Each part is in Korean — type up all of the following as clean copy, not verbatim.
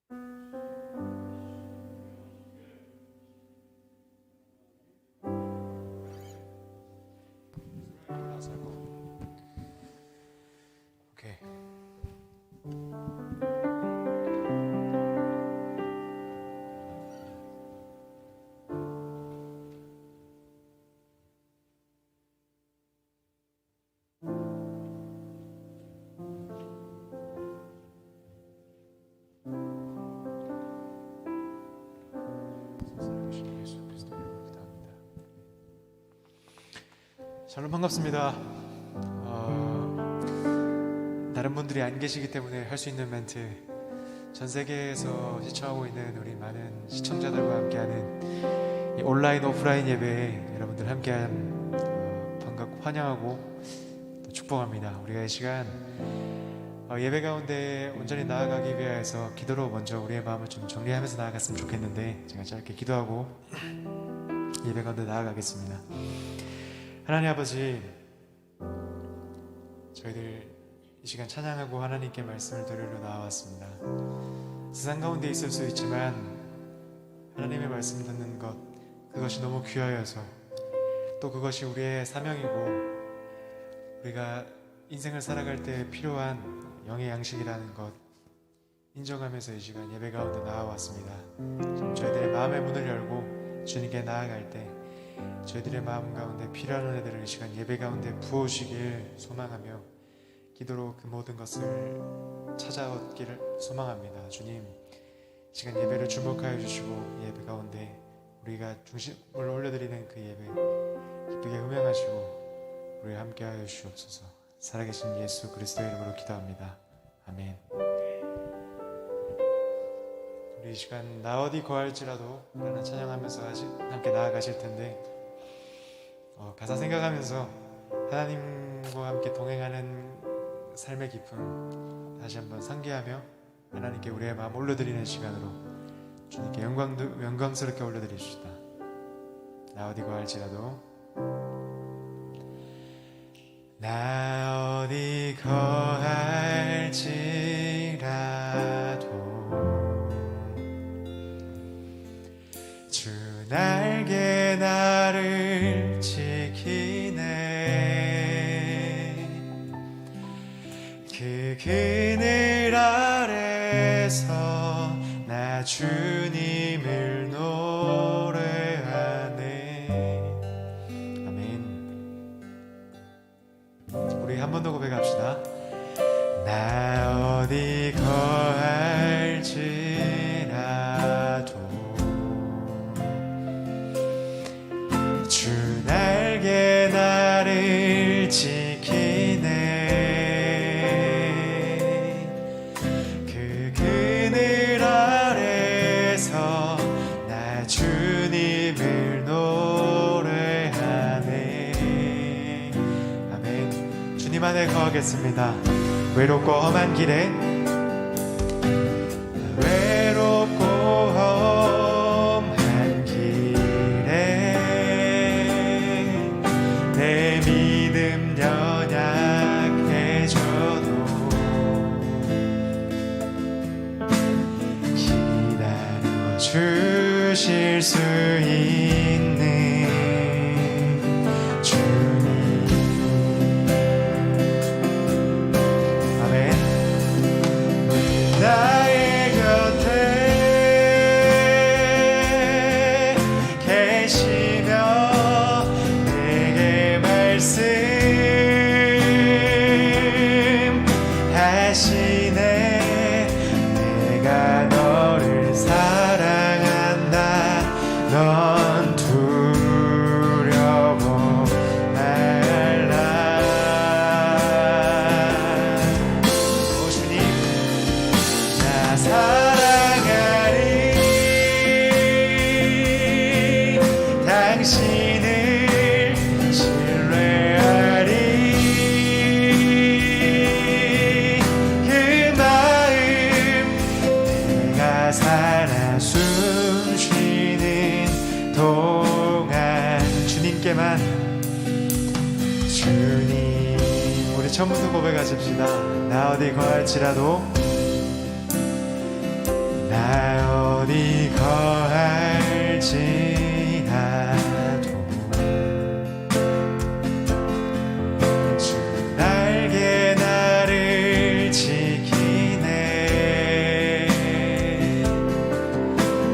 오케이. 살아계신 예수 그리스도 이름으로 기도합니다. 샬롬, 반갑습니다. 다른 분들이 안 계시기 때문에 할 수 있는 멘트, 전 세계에서 시청하고 있는 우리 많은 시청자들과 함께하는 이 온라인 오프라인 예배에 여러분들 함께한 반갑고 환영하고 또 축복합니다. 우리가 이 시간 예배 가운데 온전히 나아가기 위해서 기도로 먼저 우리의 마음을 좀 정리하면서 나아갔으면 좋겠는데, 제가 짧게 기도하고 예배 가운데 나아가겠습니다. 하나님 아버지, 저희들 이 시간 찬양하고 하나님께 말씀을 들으러 나와왔습니다. 세상 가운데 있을 수 있지만 하나님의 말씀 듣는 것, 그것이 너무 귀하여서, 또 그것이 우리의 사명이고 우리가 인생을 살아갈 때 필요한 영의 양식이라는 것 인정하면서 이 시간 예배 가운데 나와왔습니다. 저희들의 마음의 문을 열고 주님께 나아갈 때 저희들의 마음 가운데 필요한 은혜들을 이 시간 예배 가운데 부어주시길 소망하며 기도로 그 모든 것을 찾아얻기를 소망합니다. 주님, 이 시간 예배를 주목하여 주시고 예배 가운데 우리가 중심을 올려드리는 그 예배 기쁘게 음행하시고 우리와 함께하여 주시옵소서. 살아계신 예수 그리스도의 이름으로 기도합니다. 아멘. 우리 이 시간 나 어디 거할지라도 라는 찬양하면서 함께 나아가실 텐데, 가사 생각하면서 하나님과 함께 동행하는 삶의 기쁨 다시 한번 상기하며 하나님께 우리의 마음 올려드리는 시간으로 주님께 영광스럽게 올려드립시다. 나 어디 거할지라도. 나 어디 거할지라도 주 날개 나를 지키네. 그 그늘 아래서 나 주님을 노래하네. 우리 한 번 더 고백합시다. 나 어디 거할지라도 주 날개 나를 지키네. 그 그늘 아래서 나 주님을 노래하네. 아멘. 주님 안에 거하겠습니다. 외롭고 험한 길에, 외롭고 험한 길에 내 믿음 연약해져도 기다려 주실 수 있는 나의 곁에 계시며 내게 말씀하시네. 내가 너를 사랑한다. 넌 두려워 말라. 오 주님, 나 사랑하리. 당신을 신뢰하리. 그 마음 내가 살아 숨쉬는 동안 주님께만. 주님, 우리 처음부터 고백하십시다. 나 어디 거할지라도 나 어디 거할지라도 주 날개 나를 지키네.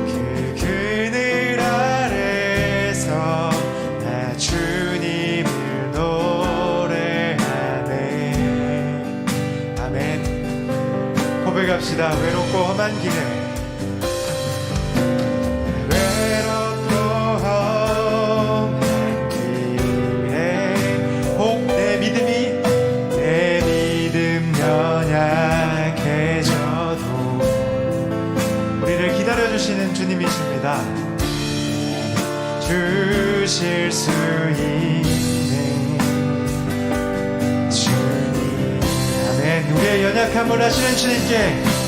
그 그늘 아래서 나 주님을 노래하네. 아멘. 고백합시다. 외롭고 험한 길에, 외롭고 험한 길에 혹 내 믿음 연약해져도 우리를 기다려주시는 주님이십니다. 주실 수 있는 주님. 아멘. 우리의 연약함을 아시는 주님께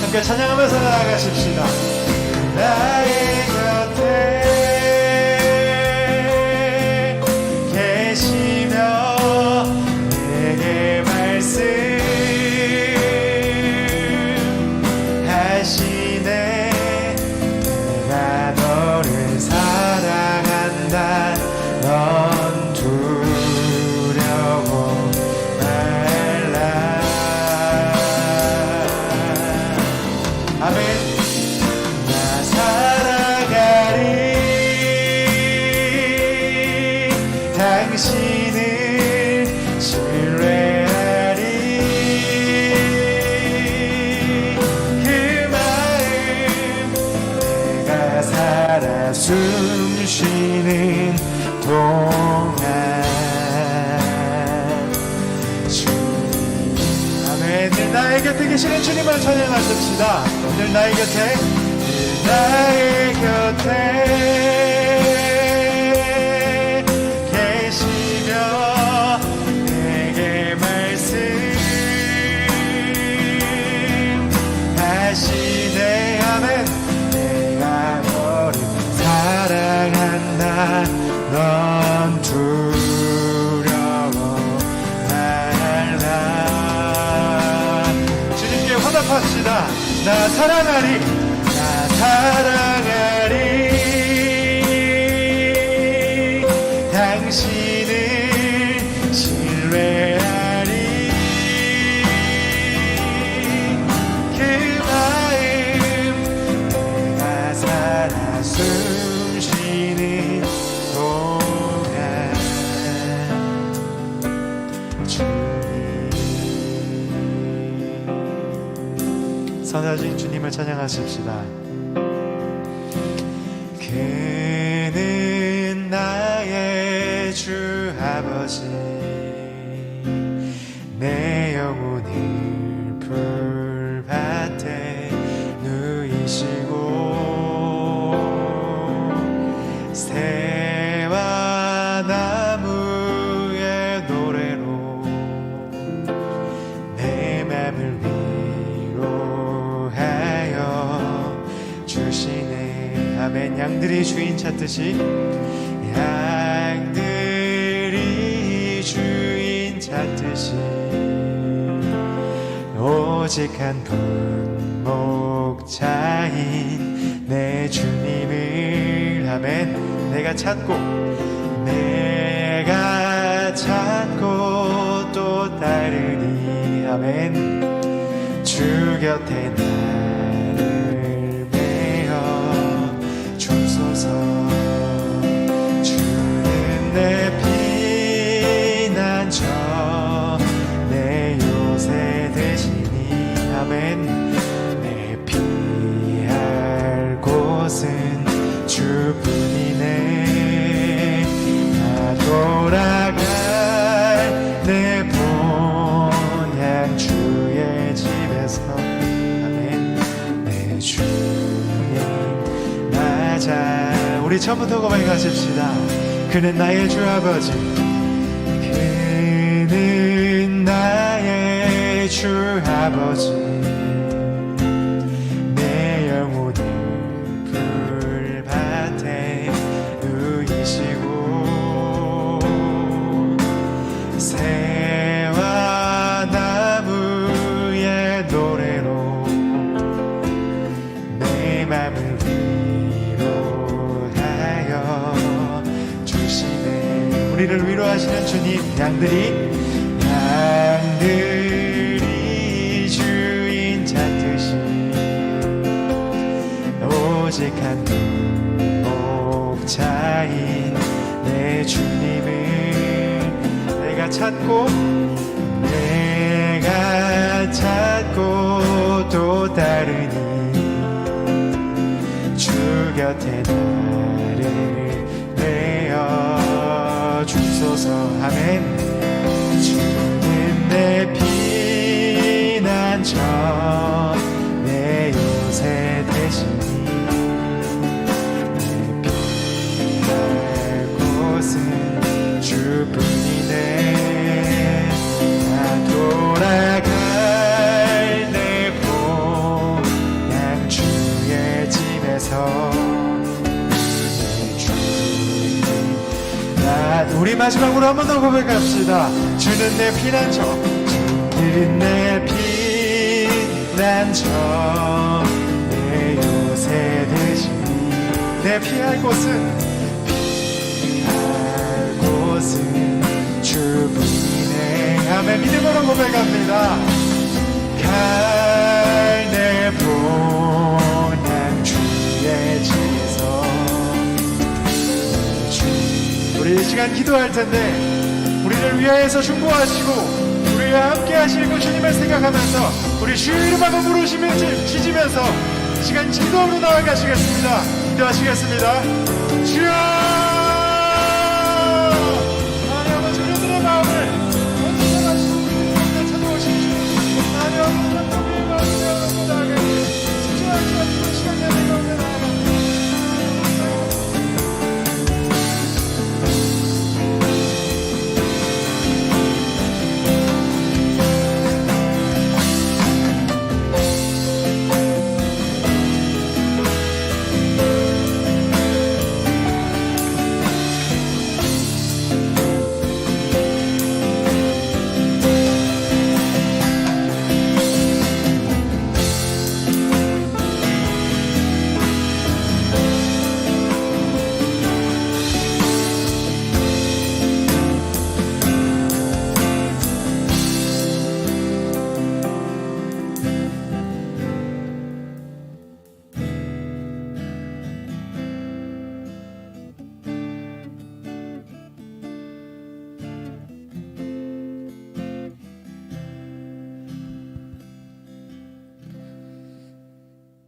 함께 찬양하면서 나아가십시다. 나의 곁에 계시며 내게 말씀하시네. 내가 너를 사랑한다. 넌 두려워 말라. 아멘. 나 살아가리. 당신을 신뢰하리. 그 마음 내가 살아 숨쉬는 동안 주님. 아멘. 늘 나의 곁에 계시는 주님을 찬양하십시다. 늘 나의 곁에, 늘 나의 곁에 계시며 내게 말씀하시네. 아멘. 내가 너를 사랑한다. 넌 두려워 말라. 주님께 화답합시다. 나 사랑하리. 나 사랑하리. 당신을 신뢰하리. 그 마음 내가 살아 숨쉬는 동안 주님. 선하신 주님을 찬양하십시다. 그는 나의 주 아버지, 내 영혼을 풀밭에 누이시고 새와 나무의 노래로 내 맘을 위로하여 주시네. 아멘. 양들이 주인 찾듯이, 양들이 주인 찾듯이 오직 한 분 목자인 내 주님을, 아멘, 내가 찾고 또 따르니, 아멘. 주 곁에 나를 메어 주소서. 주는 내 피난처, 내 요새 되시니, 아멘. 내 피할 곳은 주뿐이네. 나 돌아갈 내 본향 주의 집에서, 아멘. 내 주님 맞아. 우리 처음부터 고백하십시다. 그는 나의 주 아버지, 그는 나의 주 아버지, 내 영혼을 풀밭에 누이시고 새와 나무의 노래로 내 하시는 주님, 양들이 주인 찾듯이 오직 한 목자인 내 주님을 내가 찾고 또 따르니 주 곁에 나를 내어 주소서. 아멘. 주는 내 피난처 내 요새 되시니 내 피할 곳은 주뿐이네. 나 돌아갈 내 고향 주의 집에서 우리 마지막으로 한 번 더 고백합시다. 주는 내 피난처, 주는 내 피난처 내 요새 되시니 내 피할 곳은 주뿐이네. 아멘. 믿음으로 고백합니다. 갈 내 본향 주의 집에서. 우리 이 시간 기도할 텐데 우리를 위하여서 중보하시고 우리와 함께 하실 그 주님을 생각하면서 우리 주의 이름하고 부르시며 지지면서 이 시간 기도로 나아가시겠습니다. 기도하시겠습니다. 주여! 하나님 아버지, 우리들의 마음을 언제나 가시고 우리를 찾아오십시오. 하나님 아버지, 우리의 마음을 열고 나아가니 집중할 수 없는 시간 내내 가운데 나아갑니다.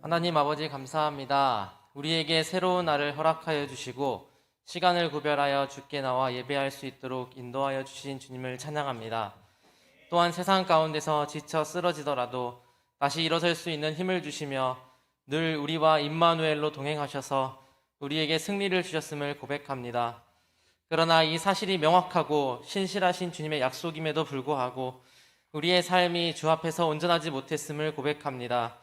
하나님 아버지, 감사합니다. 우리에게 새로운 날을 허락하여 주시고 시간을 구별하여 주께 나와 예배할 수 있도록 인도하여 주신 주님을 찬양합니다. 또한 세상 가운데서 지쳐 쓰러지더라도 다시 일어설 수 있는 힘을 주시며 늘 우리와 임마누엘로 동행하셔서 우리에게 승리를 주셨음을 고백합니다. 그러나 이 사실이 명확하고 신실하신 주님의 약속임에도 불구하고 우리의 삶이 주 앞에서 온전하지 못했음을 고백합니다.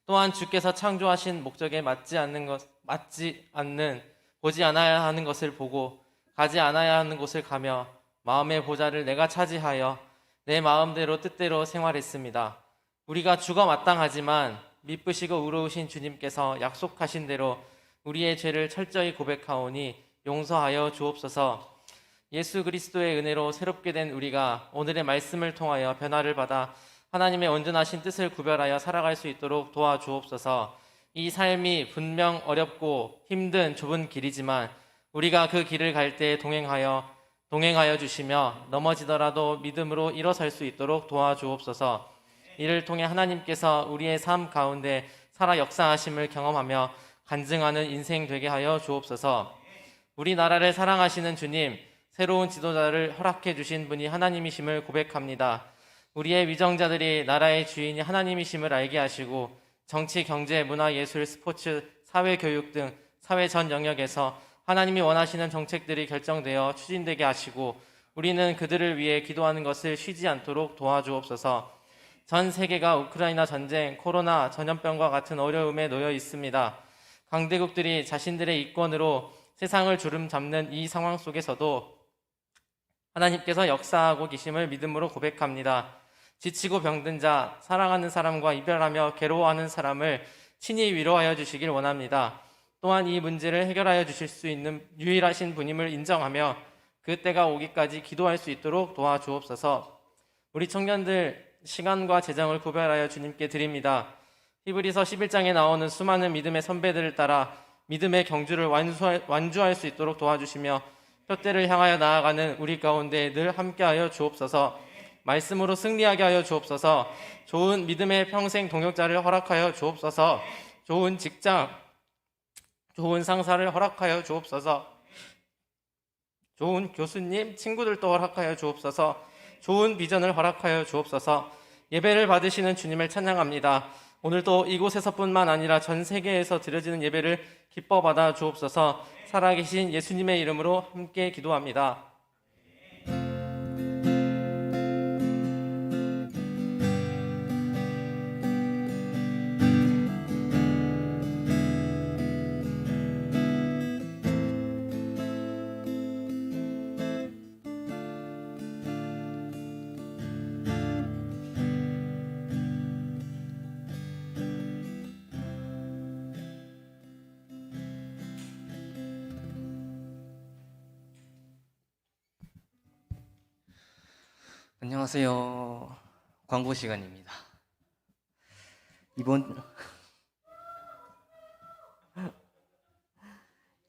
또한 주께서 창조하신 목적에 맞지 않는 보지 않아야 하는 것을 보고 가지 않아야 하는 곳을 가며 마음의 보좌를 내가 차지하여 내 마음대로 뜻대로 생활했습니다. 우리가 죽어 마땅하지만 미쁘시고 의로우신 주님께서 약속하신 대로 우리의 죄를 철저히 고백하오니 용서하여 주옵소서. 예수 그리스도의 은혜로 새롭게 된 우리가 오늘의 말씀을 통하여 변화를 받아 하나님의 온전하신 뜻을 구별하여 살아갈 수 있도록 도와주옵소서. 이 삶이 분명 어렵고 힘든 좁은 길이지만 우리가 그 길을 갈 때 동행하여 주시며 넘어지더라도 믿음으로 일어설 수 있도록 도와주옵소서. 이를 통해 하나님께서 우리의 삶 가운데 살아 역사하심을 경험하며 간증하는 인생 되게 하여 주옵소서. 우리나라를 사랑하시는 주님, 새로운 지도자를 허락해 주신 분이 하나님이심을 고백합니다. 우리의 위정자들이 나라의 주인이 하나님이심을 알게 하시고 정치, 경제, 문화, 예술, 스포츠, 사회교육 등 사회 전 영역에서 하나님이 원하시는 정책들이 결정되어 추진되게 하시고 우리는 그들을 위해 기도하는 것을 쉬지 않도록 도와주옵소서. 전 세계가 우크라이나 전쟁, 코로나, 전염병과 같은 어려움에 놓여 있습니다. 강대국들이 자신들의 이권으로 세상을 주름 잡는 이 상황 속에서도 하나님께서 역사하고 계심을 믿음으로 고백합니다. 지치고 병든 자, 사랑하는 사람과 이별하며 괴로워하는 사람을 친히 위로하여 주시길 원합니다. 또한 이 문제를 해결하여 주실 수 있는 유일하신 분임을 인정하며 그 때가 오기까지 기도할 수 있도록 도와주옵소서. 우리 청년들 시간과 재정을 구별하여 주님께 드립니다. 히브리서 11장에 나오는 수많은 믿음의 선배들을 따라 믿음의 경주를 완주할 수 있도록 도와주시며 표대를 향하여 나아가는 우리 가운데 늘 함께하여 주옵소서. 말씀으로 승리하게 하여 주옵소서. 좋은 믿음의 평생 동역자를 허락하여 주옵소서. 좋은 직장, 좋은 상사를 허락하여 주옵소서. 좋은 교수님, 친구들도 허락하여 주옵소서. 좋은 비전을 허락하여 주옵소서. 예배를 받으시는 주님을 찬양합니다. 오늘도 이곳에서뿐만 아니라 전 세계에서 드려지는 예배를 기뻐 받아 주옵소서. 살아계신 예수님의 이름으로 함께 기도합니다. 안녕하세요. 광고 시간입니다.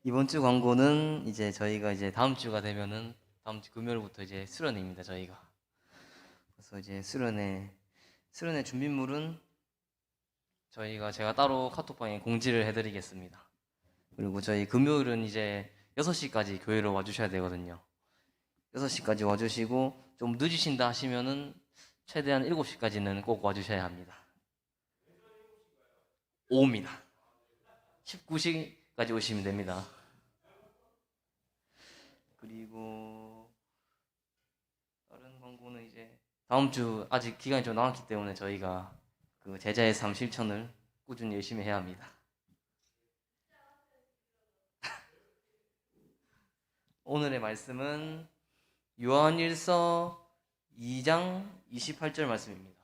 이번 주 광고는 이제 저희가 이제 다음 주가 되면은 다음 주 금요일부터 이제 수련회입니다. 저희가. 그래서 이제 수련회 준비물은 제가 따로 카톡방에 공지를 해드리겠습니다. 그리고 저희 금요일은 이제 6시까지 교회로 와주셔야 되거든요. 6시까지 와주시고 좀 늦으신다 하시면은 최대한 7시까지는 꼭 와주셔야 합니다. 오후입니다. 19시까지 오시면 됩니다. 그리고 다른 광고는 이제 다음 주 아직 기간이 좀 남았기 때문에 저희가 그 제자의 삶 실천을 꾸준히 열심히 해야 합니다. 오늘의 말씀은 요한일서 2장 28절 말씀입니다.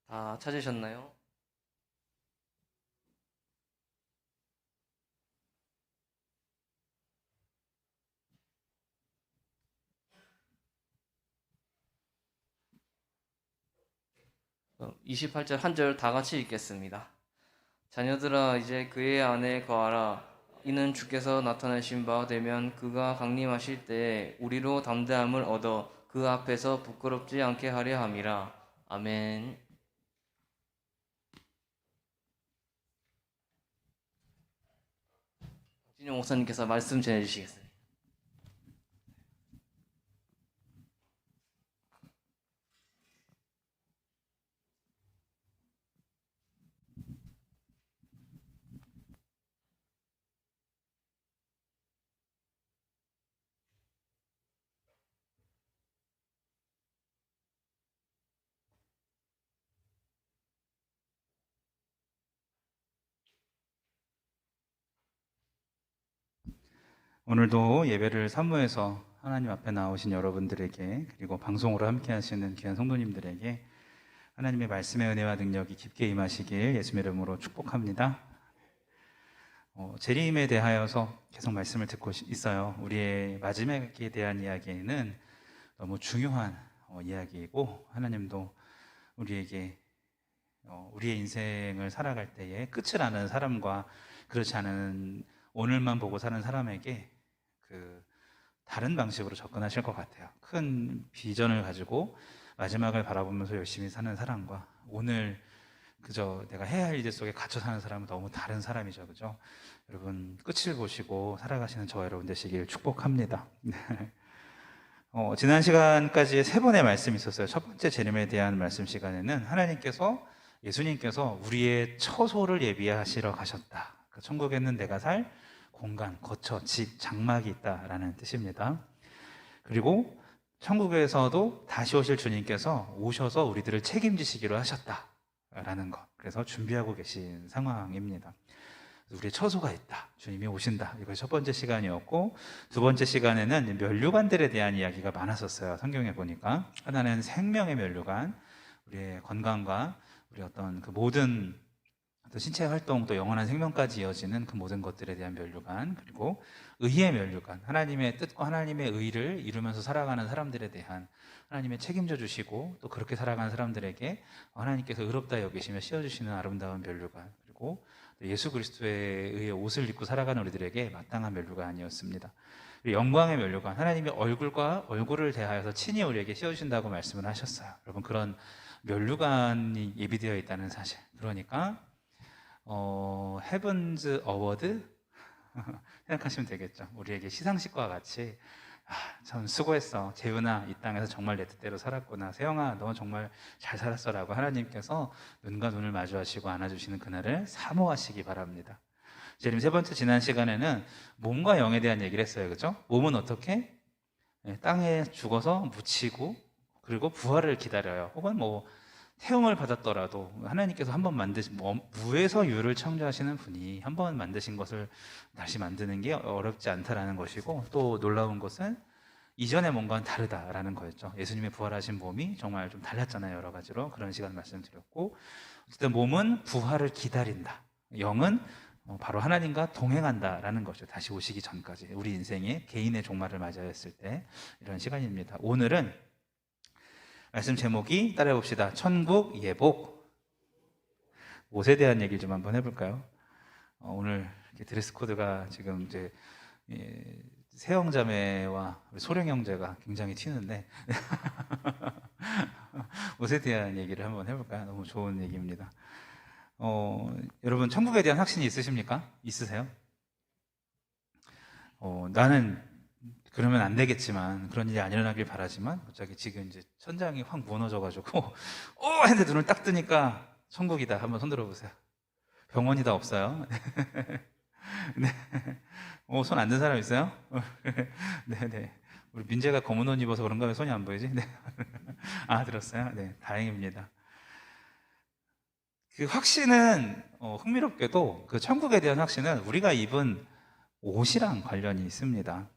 다 찾으셨나요? 어, 28절 한 절 다 같이 읽겠습니다. 자녀들아 이제 그의 안에 거하라. 이는 주께서 나타나신 바 되면 그가 강림하실 때에 우리로 담대함을 얻어 그 앞에서 부끄럽지 않게 하려 함이라. 아멘. 진용 목사님께서 말씀 전해주시겠습니다. 오늘도 예배를 사모해서 하나님 앞에 나오신 여러분들에게, 그리고 방송으로 함께 하시는 귀한 성도님들에게 하나님의 말씀의 은혜와 능력이 깊게 임하시길 예수님의 이름으로 축복합니다. 재림에 대하여서 계속 말씀을 듣고 있어요. 우리의 마지막에 대한 이야기는 너무 중요한 이야기이고, 하나님도 우리에게 우리의 인생을 살아갈 때에 끝을 아는 사람과 그렇지 않은 오늘만 보고 사는 사람에게 다른 방식으로 접근하실 것 같아요. 큰 비전을 가지고 마지막을 바라보면서 열심히 사는 사람과 오늘 그저 내가 해야 할 일들 속에 갇혀 사는 사람은 너무 다른 사람이죠. 그죠? 여러분, 끝을 보시고 살아가시는 저와 여러분 되시길 축복합니다. 지난 시간까지 3번의 말씀이 있었어요. 첫 번째 재림에 대한 말씀 시간에는 예수님께서 우리의 처소를 예비하시러 가셨다. 천국에는 내가 살 공간, 거처, 집, 장막이 있다라는 뜻입니다. 그리고 천국에서도 다시 오실 주님께서 오셔서 우리들을 책임지시기로 하셨다라는 것. 그래서 준비하고 계신 상황입니다. 우리의 처소가 있다. 주님이 오신다. 이것이 첫 번째 시간이었고, 두 번째 시간에는 면류관들에 대한 이야기가 많았었어요. 성경에 보니까. 하나는 생명의 면류관, 우리의 건강과 우리 어떤 그 모든 또 신체 활동 또 영원한 생명까지 이어지는 그 모든 것들에 대한 면류관, 그리고 의의 면류관, 하나님의 뜻과 하나님의 의를 이루면서 살아가는 사람들에 대한 하나님의 책임져 주시고 또 그렇게 살아가는 사람들에게 하나님께서 의롭다 여기시며 씌워주시는 아름다운 면류관, 그리고 또 예수 그리스도에 의해 옷을 입고 살아가는 우리들에게 마땅한 면류관이었습니다. 그리고 영광의 면류관, 하나님의 얼굴과 얼굴을 대하여서 친히 우리에게 씌워주신다고 말씀을 하셨어요. 여러분, 그런 면류관이 예비되어 있다는 사실, 그러니까 헤븐즈 어워드 생각하시면 되겠죠. 우리에게 시상식과 같이 참 수고했어 재훈아, 이 땅에서 정말 내 뜻대로 살았구나, 세영아 너 정말 잘 살았어라고 하나님께서 눈과 눈을 마주하시고 안아주시는 그날을 사모하시기 바랍니다. 지금 세 번째 지난 시간에는 몸과 영에 대한 얘기를 했어요. 그죠? 몸은 어떻게? 땅에 죽어서 묻히고 그리고 부활을 기다려요. 혹은 뭐 태움을 받았더라도 하나님께서 한번 만드신 무에서 유를 창조하시는 분이 한번 만드신 것을 다시 만드는 게 어렵지 않다라는 것이고, 또 놀라운 것은 이전의 몸과는 다르다라는 거였죠. 예수님의 부활하신 몸이 정말 좀 달랐잖아요. 여러 가지로. 그런 시간 말씀드렸고, 어쨌든 몸은 부활을 기다린다, 영은 바로 하나님과 동행한다라는 거죠. 다시 오시기 전까지 우리 인생의 개인의 종말을 맞이했을 때 이런 시간입니다. 오늘은 말씀 제목이 따라해 봅시다. 천국 예복. 옷에 대한 얘기를 좀 한번 해볼까요? 오늘 드레스 코드가 지금 이제 세영 자매와 소령 형제가 굉장히 튀는데 옷에 대한 얘기를 한번 해볼까요? 너무 좋은 얘기입니다. 여러분, 천국에 대한 확신이 있으십니까? 있으세요? 나는 그러면 안 되겠지만, 그런 일이 안 일어나길 바라지만, 갑자기 지금 이제 천장이 확 무너져가지고 했는데 눈을 딱 뜨니까 천국이다. 한번 손 들어보세요. 병원이 다 없어요. 네. 손 안 든 사람 있어요? 네네. 우리 민재가 검은 옷 입어서 그런가 왜 손이 안 보이지? 네. 들었어요? 네, 다행입니다. 그 확신은 흥미롭게도 그 천국에 대한 확신은 우리가 입은 옷이랑 관련이 있습니다.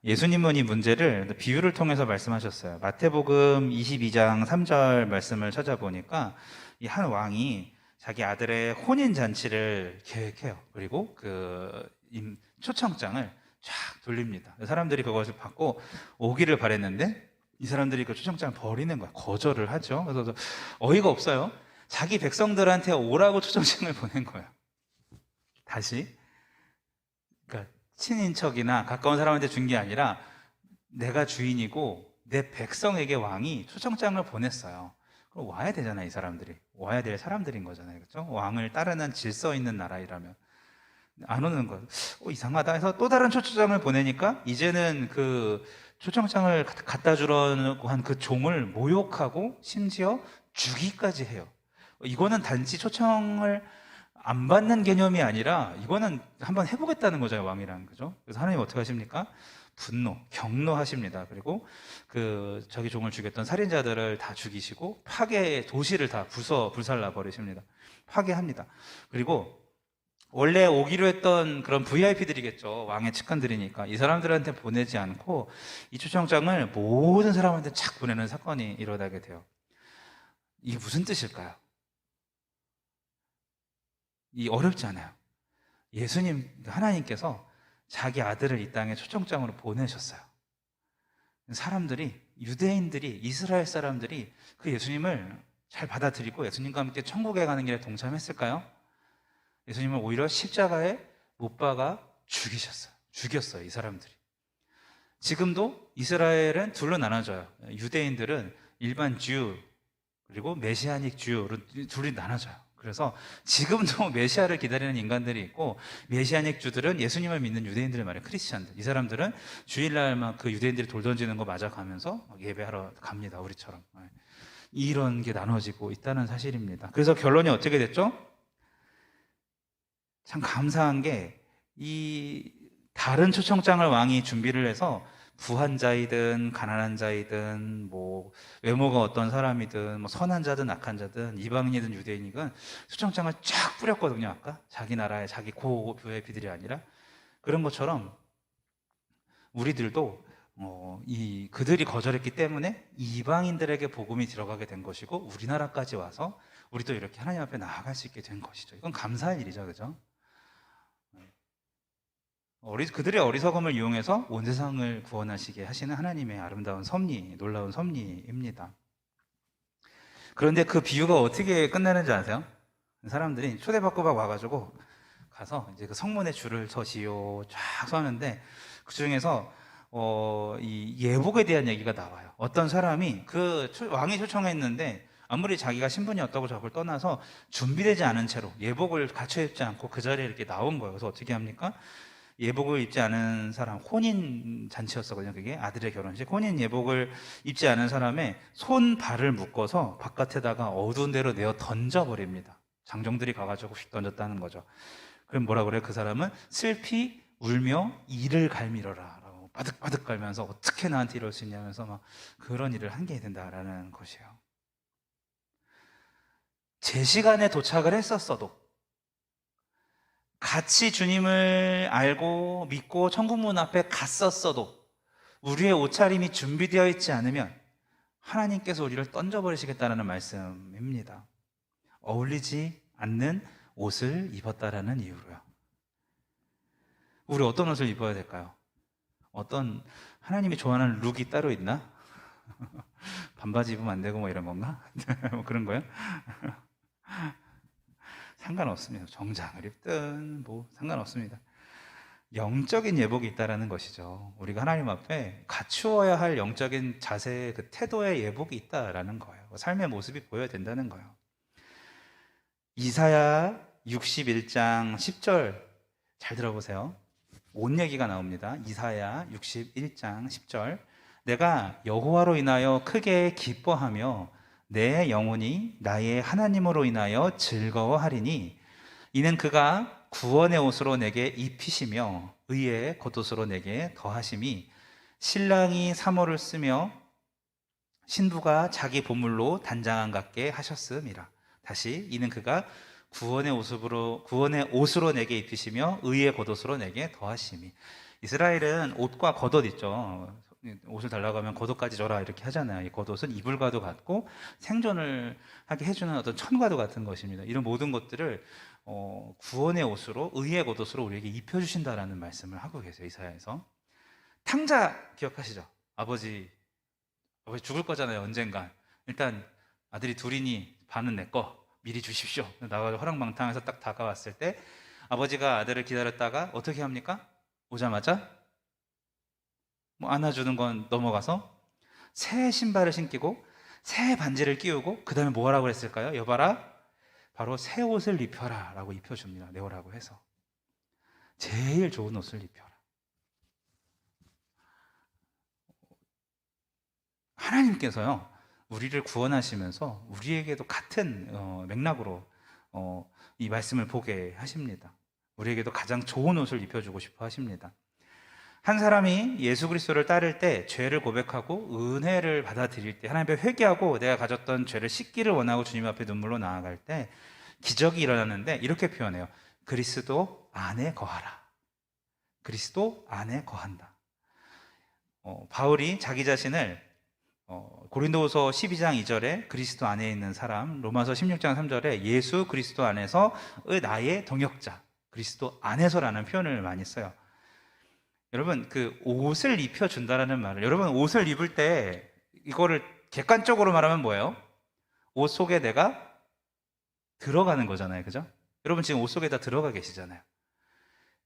예수님은 이 문제를 비유를 통해서 말씀하셨어요. 마태복음 22장 3절 말씀을 찾아보니까 이 한 왕이 자기 아들의 혼인 잔치를 계획해요. 그리고 그 초청장을 쫙 돌립니다. 사람들이 그것을 받고 오기를 바랬는데 이 사람들이 그 초청장을 버리는 거야. 거절을 하죠. 그래서 어이가 없어요. 자기 백성들한테 오라고 초청장을 보낸 거예요. 다시. 그러니까 친인척이나 가까운 사람한테 준 게 아니라 내가 주인이고 내 백성에게 왕이 초청장을 보냈어요. 그럼 와야 되잖아요. 이 사람들이 와야 될 사람들인 거잖아요. 그렇죠? 왕을 따르는 질서 있는 나라이라면 안 오는 거예요. 이상하다 해서 또 다른 초청장을 보내니까 이제는 그 초청장을 갖다 주려고 한 그 종을 모욕하고 심지어 죽이까지 해요. 이거는 단지 초청을 안 받는 개념이 아니라 이거는 한번 해보겠다는 거잖아요, 왕이랑. 그죠? 그래서 하나님 어떻게 하십니까? 분노, 경노하십니다. 그리고 그 자기 종을 죽였던 살인자들을 다 죽이시고 도시를 다 불살라 버리십니다. 파괴합니다. 그리고 원래 오기로 했던 그런 VIP들이겠죠. 왕의 측근들이니까. 이 사람들한테 보내지 않고 이 초청장을 모든 사람한테 착 보내는 사건이 일어나게 돼요. 이게 무슨 뜻일까요? 이 어렵지 않아요. 예수님, 하나님께서 자기 아들을 이 땅에 초청장으로 보내셨어요. 사람들이, 유대인들이, 이스라엘 사람들이 그 예수님을 잘 받아들이고 예수님과 함께 천국에 가는 길에 동참했을까요? 예수님을 오히려 십자가에 못 박아 죽였어요, 이 사람들이. 지금도 이스라엘은 둘로 나눠져요. 유대인들은 일반 주, 그리고 메시아닉 주로 둘이 나눠져요. 그래서 지금도 메시아를 기다리는 인간들이 있고, 메시아닉 주들은 예수님을 믿는 유대인들을 말해요. 크리스찬들. 이 사람들은 주일날만 그 유대인들이 돌 던지는 거 맞아가면서 예배하러 갑니다. 우리처럼. 이런 게 나눠지고 있다는 사실입니다. 그래서 결론이 어떻게 됐죠? 참 감사한 게 이 다른 초청장을 왕이 준비를 해서 부한 자이든 가난한 자이든 뭐 외모가 어떤 사람이든 뭐 선한 자든 악한 자든 이방인이든 유대인이든 초청장을 쫙 뿌렸거든요. 아까 자기 나라의 자기 VIP들이 아니라. 그런 것처럼 우리들도 그들이 거절했기 때문에 이방인들에게 복음이 들어가게 된 것이고, 우리나라까지 와서 우리도 이렇게 하나님 앞에 나아갈 수 있게 된 것이죠. 이건 감사할 일이죠, 그죠? 그들의 어리석음을 이용해서 온 세상을 구원하시게 하시는 하나님의 아름다운 섭리, 놀라운 섭리입니다. 그런데 그 비유가 어떻게 끝나는지 아세요? 사람들이 초대받고 막 와가지고 가서 이제 그 성문에 줄을 서시오 쫙 서는데 그 중에서 이 예복에 대한 얘기가 나와요. 어떤 사람이 왕이 초청했는데 아무리 자기가 신분이 어떻고 저걸 떠나서 준비되지 않은 채로 예복을 갖춰 입지 않고 그 자리에 이렇게 나온 거예요. 그래서 어떻게 합니까? 예복을 입지 않은 사람, 혼인 잔치였었거든요. 그게 아들의 결혼식. 혼인 예복을 입지 않은 사람의 손 발을 묶어서 바깥에다가 어두운 데로 내어 던져버립니다. 장정들이 가가지고 휙 던졌다는 거죠. 그럼 뭐라 그래요? 그 사람은 슬피 울며 이를 갈미러라 라고 바득바득 갈면서 어떻게 나한테 이럴 수 있냐면서 막 그런 일을 한 게 된다라는 것이에요. 제 시간에 도착을 했었어도, 같이 주님을 알고 믿고 천국문 앞에 갔었어도 우리의 옷차림이 준비되어 있지 않으면 하나님께서 우리를 던져버리시겠다는 말씀입니다. 어울리지 않는 옷을 입었다라는 이유로요. 우리 어떤 옷을 입어야 될까요? 어떤 하나님이 좋아하는 룩이 따로 있나? 반바지 입으면 안 되고 뭐 이런 건가? 뭐 그런 거요? 상관없습니다. 정장을 입든 뭐 상관없습니다. 영적인 예복이 있다라는 것이죠. 우리가 하나님 앞에 갖추어야 할 영적인 자세의 그 태도의 예복이 있다라는 거예요. 삶의 모습이 보여야 된다는 거예요. 이사야 61장 10절 잘 들어보세요. 옷 얘기가 나옵니다. 이사야 61장 10절. 내가 여호와로 인하여 크게 기뻐하며 내 영혼이 나의 하나님으로 인하여 즐거워하리니 이는 그가 구원의 옷으로 내게 입히시며 의의 겉옷으로 내게 더하심이 신랑이 사모를 쓰며 신부가 자기 보물로 단장한 같게 하셨음이라. 다시 이는 그가 구원의 옷으로 내게 입히시며 의의 겉옷으로 내게 더하심이. 이스라엘은 옷과 겉옷 있죠. 옷을 달라고 하면 겉옷까지 줘라 이렇게 하잖아요. 이 겉옷은 이불과도 같고 생존을 하게 해주는 어떤 천과도 같은 것입니다. 이런 모든 것들을 구원의 옷으로 의의 겉옷으로 우리에게 입혀주신다라는 말씀을 하고 계세요. 이사야에서. 탕자 기억하시죠? 아버지 죽을 거잖아요. 언젠간. 일단 아들이 둘이니 반은 내 거 미리 주십시오. 나가서 허랑방탕해서 딱 다가왔을 때 아버지가 아들을 기다렸다가 어떻게 합니까? 오자마자 뭐 안아주는 건 넘어가서 새 신발을 신기고 새 반지를 끼우고 그 다음에 뭐 하라고 했을까요? 여봐라, 바로 새 옷을 입혀라 라고 입혀줍니다. 내오라고 해서 제일 좋은 옷을 입혀라. 하나님께서요 우리를 구원하시면서 우리에게도 같은 맥락으로 이 말씀을 보게 하십니다. 우리에게도 가장 좋은 옷을 입혀주고 싶어 하십니다. 한 사람이 예수 그리스도를 따를 때 죄를 고백하고 은혜를 받아들일 때 하나님 앞에 회개하고 내가 가졌던 죄를 씻기를 원하고 주님 앞에 눈물로 나아갈 때 기적이 일어나는데 이렇게 표현해요. 그리스도 안에 거하라. 그리스도 안에 거한다. 바울이 자기 자신을 고린도후서 12장 2절에 그리스도 안에 있는 사람, 로마서 16장 3절에 예수 그리스도 안에서의 나의 동역자, 그리스도 안에서라는 표현을 많이 써요. 여러분, 그 옷을 입혀준다라는 말을, 여러분 옷을 입을 때 이거를 객관적으로 말하면 뭐예요? 옷 속에 내가 들어가는 거잖아요. 그죠? 여러분 지금 옷 속에다 들어가 계시잖아요.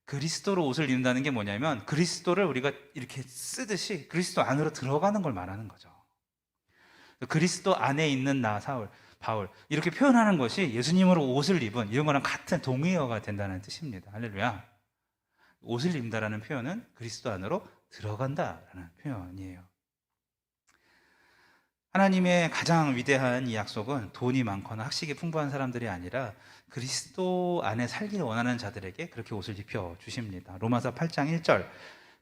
그리스도로 옷을 입는다는 게 뭐냐면 그리스도를 우리가 이렇게 쓰듯이 그리스도 안으로 들어가는 걸 말하는 거죠. 그리스도 안에 있는 나 바울 이렇게 표현하는 것이 예수님으로 옷을 입은 이런 거랑 같은 동의어가 된다는 뜻입니다. 할렐루야. 옷을 입는다라는 표현은 그리스도 안으로 들어간다라는 표현이에요. 하나님의 가장 위대한 이 약속은 돈이 많거나 학식이 풍부한 사람들이 아니라 그리스도 안에 살기를 원하는 자들에게 그렇게 옷을 입혀 주십니다. 로마서 8장 1절.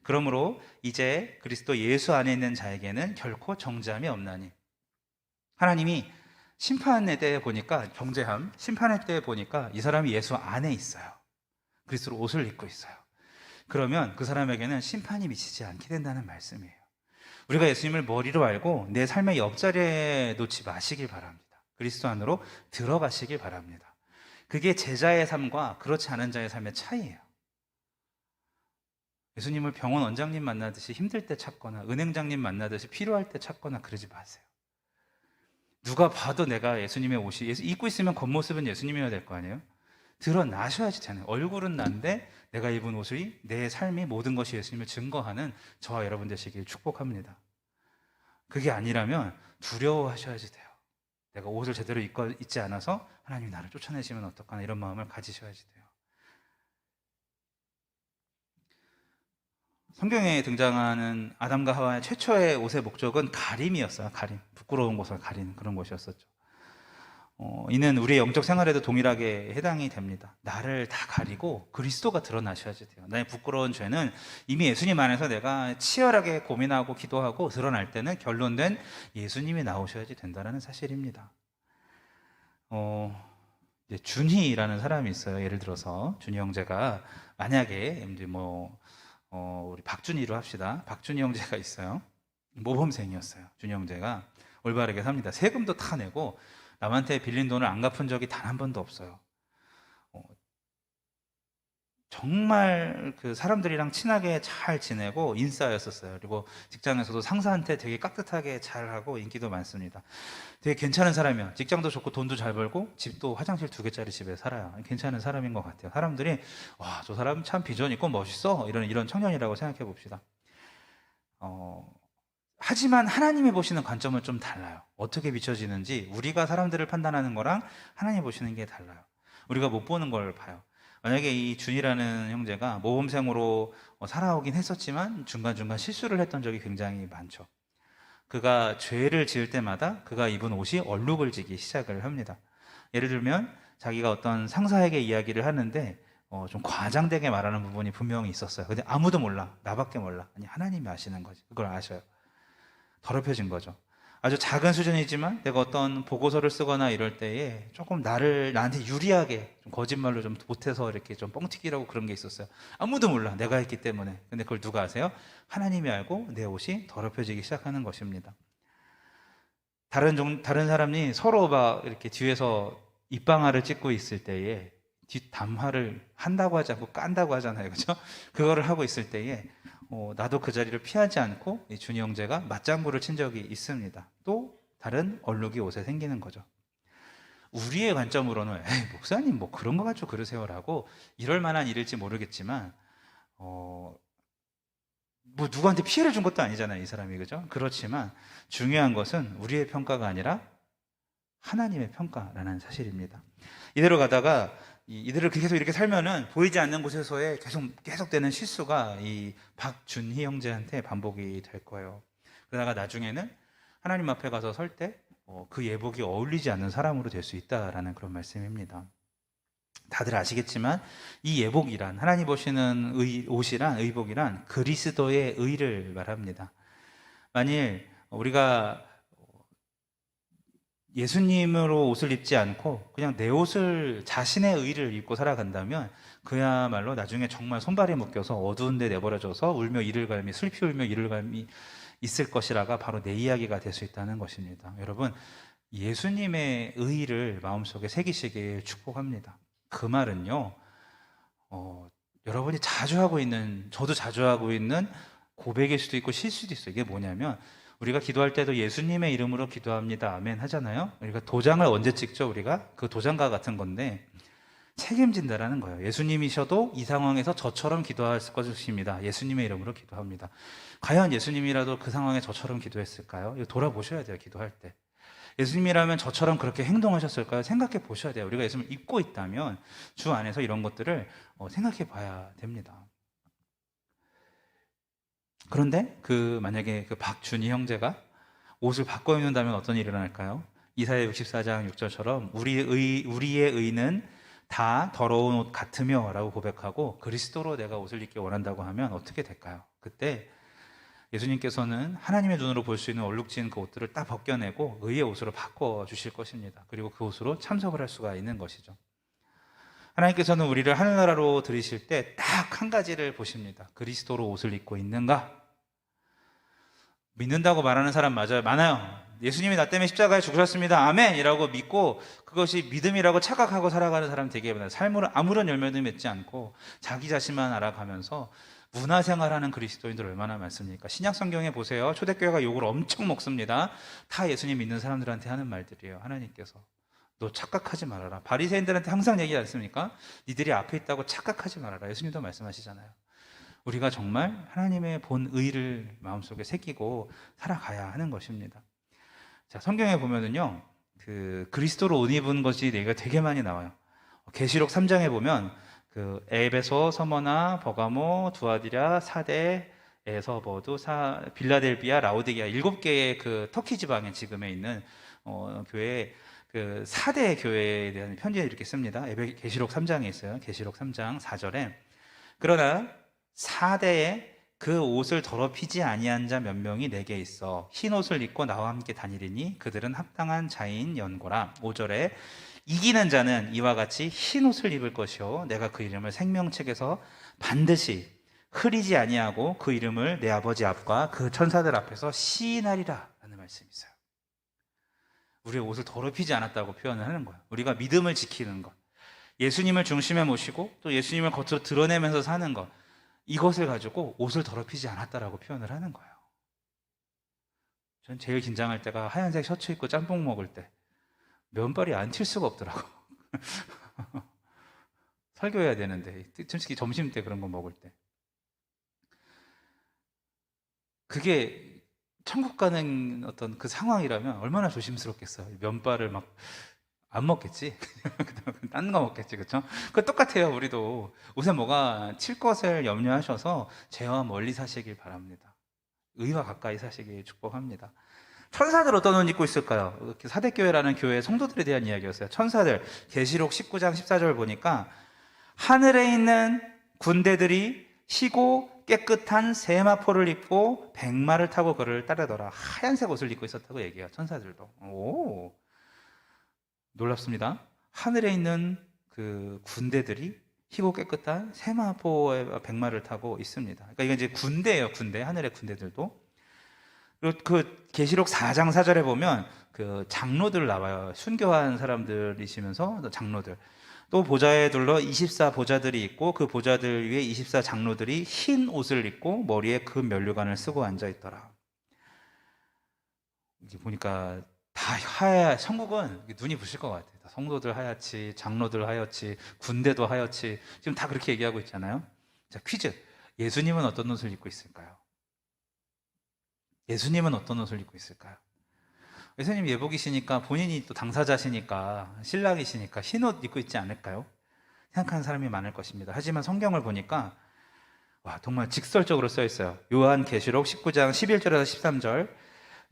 그러므로 이제 그리스도 예수 안에 있는 자에게는 결코 정죄함이 없나니. 하나님이 심판의 때에 보니까 심판의 때에 보니까 이 사람이 예수 안에 있어요. 그리스도로 옷을 입고 있어요. 그러면 그 사람에게는 심판이 미치지 않게 된다는 말씀이에요. 우리가 예수님을 머리로 알고 내 삶의 옆자리에 놓지 마시길 바랍니다. 그리스도 안으로 들어가시길 바랍니다. 그게 제자의 삶과 그렇지 않은 자의 삶의 차이예요. 예수님을 병원 원장님 만나듯이 힘들 때 찾거나 은행장님 만나듯이 필요할 때 찾거나 그러지 마세요. 누가 봐도 내가 예수님의 옷이 입고 있으면 겉모습은 예수님이어야 될 거 아니에요? 드러나셔야지 되는, 얼굴은 난데 내가 입은 옷이 내 삶이 모든 것이 예수님을 증거하는 저와 여러분 되시길 축복합니다. 그게 아니라면 두려워하셔야지 돼요. 내가 옷을 제대로 입고 있지 않아서 하나님이 나를 쫓아내시면 어떡하나 이런 마음을 가지셔야지 돼요. 성경에 등장하는 아담과 하와의 최초의 옷의 목적은 가림이었어요. 가림, 부끄러운 곳을 가리는 그런 것이었었죠. 이는 우리의 영적 생활에도 동일하게 해당이 됩니다. 나를 다 가리고 그리스도가 드러나셔야지 돼요. 나의 부끄러운 죄는 이미 예수님 안에서 내가 치열하게 고민하고 기도하고 드러날 때는 결론된 예수님이 나오셔야지 된다는 사실입니다. 이제 준희라는 사람이 있어요. 예를 들어서 준희 형제가 만약에 이제 우리 박준희로 합시다. 박준희 형제가 있어요. 모범생이었어요. 준희 형제가 올바르게 삽니다. 세금도 다 내고 남한테 빌린 돈을 안 갚은 적이 단 한 번도 없어요. 정말 그 사람들이랑 친하게 잘 지내고 인싸였었어요. 그리고 직장에서도 상사한테 되게 깍듯하게 잘하고 인기도 많습니다. 되게 괜찮은 사람이에요. 직장도 좋고 돈도 잘 벌고 집도 화장실 2개짜리 집에 살아요. 괜찮은 사람인 것 같아요. 사람들이 와, 저 사람 참 비전 있고 멋있어 이런 청년이라고 생각해 봅시다. 하지만 하나님이 보시는 관점은 좀 달라요. 어떻게 비춰지는지 우리가 사람들을 판단하는 거랑 하나님이 보시는 게 달라요. 우리가 못 보는 걸 봐요. 만약에 이 준이라는 형제가 모범생으로 살아오긴 했었지만 중간중간 실수를 했던 적이 굉장히 많죠. 그가 죄를 지을 때마다 그가 입은 옷이 얼룩을 지기 시작을 합니다. 예를 들면 자기가 어떤 상사에게 이야기를 하는데 좀 과장되게 말하는 부분이 분명히 있었어요. 근데 아무도 몰라. 나밖에 몰라. 아니, 하나님이 아시는 거지. 그걸 아셔요. 더럽혀진 거죠. 아주 작은 수준이지만 내가 어떤 보고서를 쓰거나 이럴 때에 조금 나한테 유리하게 좀 거짓말로 좀 보태서 이렇게 좀 뻥튀기라고 그런 게 있었어요. 아무도 몰라. 내가 했기 때문에. 근데 그걸 누가 아세요? 하나님이 알고 내 옷이 더럽혀지기 시작하는 것입니다. 다른 사람이 서로 막 이렇게 뒤에서 입방아를 찍고 있을 때에 뒷담화를 한다고 하지 않고 깐다고 하잖아요. 그죠? 그거를 하고 있을 때에 나도 그 자리를 피하지 않고 이 준이 형제가 맞장구를 친 적이 있습니다. 또 다른 얼룩이 옷에 생기는 거죠. 우리의 관점으로는 에이, 목사님 뭐 그런 거 가지고 그러세요라고 이럴 만한 일일지 모르겠지만 뭐 누구한테 피해를 준 것도 아니잖아요, 이 사람이. 그죠? 그렇지만 중요한 것은 우리의 평가가 아니라 하나님의 평가라는 사실입니다. 이대로 가다가 이들을 계속 이렇게 살면은 보이지 않는 곳에서의 계속되는 실수가 이 박준희 형제한테 반복이 될 거예요. 그러다가 나중에는 하나님 앞에 가서 설 때 그 예복이 어울리지 않는 사람으로 될 수 있다라는 그런 말씀입니다. 다들 아시겠지만 이 예복이란, 하나님 보시는 옷이란, 의복이란 그리스도의 의를 말합니다. 만일 우리가 예수님으로 옷을 입지 않고 그냥 내 옷을, 자신의 의를 입고 살아간다면 그야말로 나중에 정말 손발이 묶여서 어두운 데 내버려져서 울며 이를 갈미, 슬피 울며 이를 갈미 있을 것이라가 바로 내 이야기가 될 수 있다는 것입니다. 여러분, 예수님의 의를 마음속에 새기시길 축복합니다. 그 말은요, 여러분이 자주 하고 있는, 저도 자주 하고 있는 고백일 수도 있고 실수도 있어요. 이게 뭐냐면 우리가 기도할 때도 예수님의 이름으로 기도합니다. 아멘 하잖아요. 우리가 도장을 언제 찍죠? 우리가 그 도장과 같은 건데 책임진다라는 거예요. 예수님이셔도 이 상황에서 저처럼 기도할 것입니다. 예수님의 이름으로 기도합니다. 과연 예수님이라도 그 상황에 저처럼 기도했을까요? 이거 돌아보셔야 돼요. 기도할 때. 예수님이라면 저처럼 그렇게 행동하셨을까요? 생각해 보셔야 돼요. 우리가 예수님을 입고 있다면 주 안에서 이런 것들을 생각해 봐야 됩니다. 그런데 만약에 그 박준희 형제가 옷을 바꿔 입는다면 어떤 일이 일어날까요? 이사야 64장 6절처럼 우리의 의는 다 더러운 옷 같으며 라고 고백하고 그리스도로 내가 옷을 입기 원한다고 하면 어떻게 될까요? 그때 예수님께서는 하나님의 눈으로 볼 수 있는 얼룩진 그 옷들을 딱 벗겨내고 의의 옷으로 바꿔주실 것입니다. 그리고 그 옷으로 참석을 할 수가 있는 것이죠. 하나님께서는 우리를 하늘나라로 들이실 때 딱 한 가지를 보십니다. 그리스도로 옷을 입고 있는가? 믿는다고 말하는 사람 많아요. 예수님이 나 때문에 십자가에 죽으셨습니다. 아멘이라고 믿고 그것이 믿음이라고 착각하고 살아가는 사람 되게 많아요. 삶으로 아무런 열매도 맺지 않고 자기 자신만 알아가면서 문화생활하는 그리스도인들 얼마나 많습니까? 신약 성경에 보세요. 초대교회가 욕을 엄청 먹습니다. 다 예수님 믿는 사람들한테 하는 말들이에요. 하나님께서 너 착각하지 말아라. 바리새인들한테 항상 얘기하지 않습니까? 니들이 앞에 있다고 착각하지 말아라. 예수님도 말씀하시잖아요. 우리가 정말 하나님의 본 의를 마음속에 새기고 살아가야 하는 것입니다. 자, 성경에 보면은요, 그 그리스도로 옷 입은 것이 얘기가 되게 많이 나와요. 계시록 3장에 보면 그 에베소, 서머나, 버가모, 두아디라, 사데, 에서버두, 빌라델비아, 라오디게아 7개의 그 터키 지방에 지금에 있는 교회 그 사대 교회에 대한 편지를 이렇게 씁니다. 계시록 3장에 있어요. 계시록 3장 4절에 그러나 사대에 그 옷을 더럽히지 아니한 자 몇 명이 내게 있어 흰 옷을 입고 나와 함께 다니리니 그들은 합당한 자인 연고라. 5절에 이기는 자는 이와 같이 흰 옷을 입을 것이요 내가 그 이름을 생명책에서 반드시 흐리지 아니하고 그 이름을 내 아버지 앞과 그 천사들 앞에서 시인하리라 라는 말씀이 있어요. 우리의 옷을 더럽히지 않았다고 표현을 하는 거예요. 우리가 믿음을 지키는 것, 예수님을 중심에 모시고 또 예수님을 겉으로 드러내면서 사는 것, 이것을 가지고 옷을 더럽히지 않았다라고 표현을 하는 거예요. 전 제일 긴장할 때가 하얀색 셔츠 입고 짬뽕 먹을 때 면발이 안 튈 수가 없더라고. 설교해야 되는데 특히 점심 때 그런 거 먹을 때 그게 천국 가는 어떤 그 상황이라면 얼마나 조심스럽겠어요. 면발을 막 안 먹겠지. 딴 거 먹겠지, 그렇죠? 그 똑같아요. 우리도 옷에 뭐가 칠 것을 염려하셔서 죄와 멀리 사시길 바랍니다. 의와 가까이 사시길 축복합니다. 천사들 어떤 옷 입고 있을까요? 사대교회라는 교회 성도들에 대한 이야기였어요. 천사들 계시록 19장 14절 보니까 하늘에 있는 군대들이 희고 깨끗한 세마포를 입고 백마를 타고 그를 따르더라. 하얀색 옷을 입고 있었다고 얘기해요. 천사들도. 오, 놀랍습니다. 하늘에 있는 그 군대들이 희고 깨끗한 세마포의 백마를 타고 있습니다. 그러니까 이게 이제 군대예요. 군대. 하늘의 군대들도. 그리고 그 계시록 4장 4절에 보면 그 장로들 나와요. 순교한 사람들이시면서 장로들. 또 보좌에 둘러 24 보좌들이 있고 그 보좌들 위에 24 장로들이 흰 옷을 입고 머리에 금 면류관을 쓰고 앉아 있더라. 이게 보니까 다 하얗, 천국은 눈이 부실 것 같아요. 성도들 하얗지, 장로들 하얗지, 군대도 하얗지. 지금 다 그렇게 얘기하고 있잖아요. 자, 퀴즈. 예수님은 어떤 옷을 입고 있을까요? 예수님은 어떤 옷을 입고 있을까요? 예수님 예복이시니까 본인이 또 당사자시니까 신랑이시니까 흰 옷 입고 있지 않을까요? 생각하는 사람이 많을 것입니다. 하지만 성경을 보니까 와, 정말 직설적으로 써 있어요. 요한계시록 19장 11절에서 13절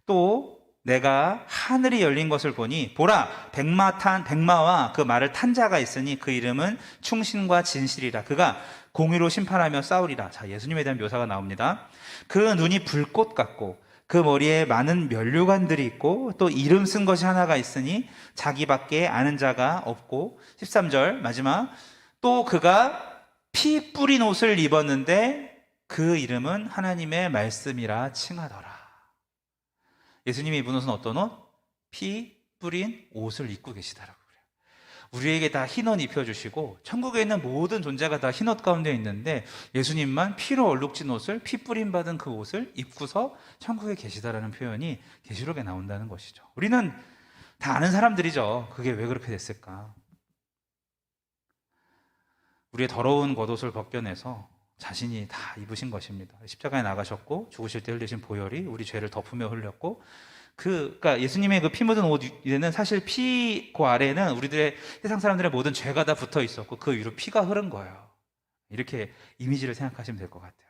또 내가 하늘이 열린 것을 보니 보라 백마와 그 말을 탄 자가 있으니 그 이름은 충신과 진실이라. 그가 공의로 심판하며 싸우리라. 자, 예수님에 대한 묘사가 나옵니다. 그 눈이 불꽃 같고 그 머리에 많은 면류관들이 있고 또 이름 쓴 것이 하나가 있으니 자기밖에 아는 자가 없고 13절 마지막 또 그가 피 뿌린 옷을 입었는데 그 이름은 하나님의 말씀이라 칭하더라. 예수님이 입은 옷은 어떤 옷? 피 뿌린 옷을 입고 계시다라고 그래요. 우리에게 다 흰옷 입혀주시고 천국에 있는 모든 존재가 다 흰옷 가운데 있는데 예수님만 피로 얼룩진 옷을 피 뿌림 받은 그 옷을 입고서 천국에 계시다라는 표현이 계시록에 나온다는 것이죠. 우리는 다 아는 사람들이죠. 그게 왜 그렇게 됐을까? 우리의 더러운 겉옷을 벗겨내서 자신이 다 입으신 것입니다. 십자가에 나가셨고 죽으실 때 흘리신 보혈이 우리 죄를 덮으며 흘렸고 그러니까 예수님의 그 피 묻은 옷 위에는 사실 피 그 아래에는 우리들의 세상 사람들의 모든 죄가 다 붙어 있었고 그 위로 피가 흐른 거예요. 이렇게 이미지를 생각하시면 될 것 같아요.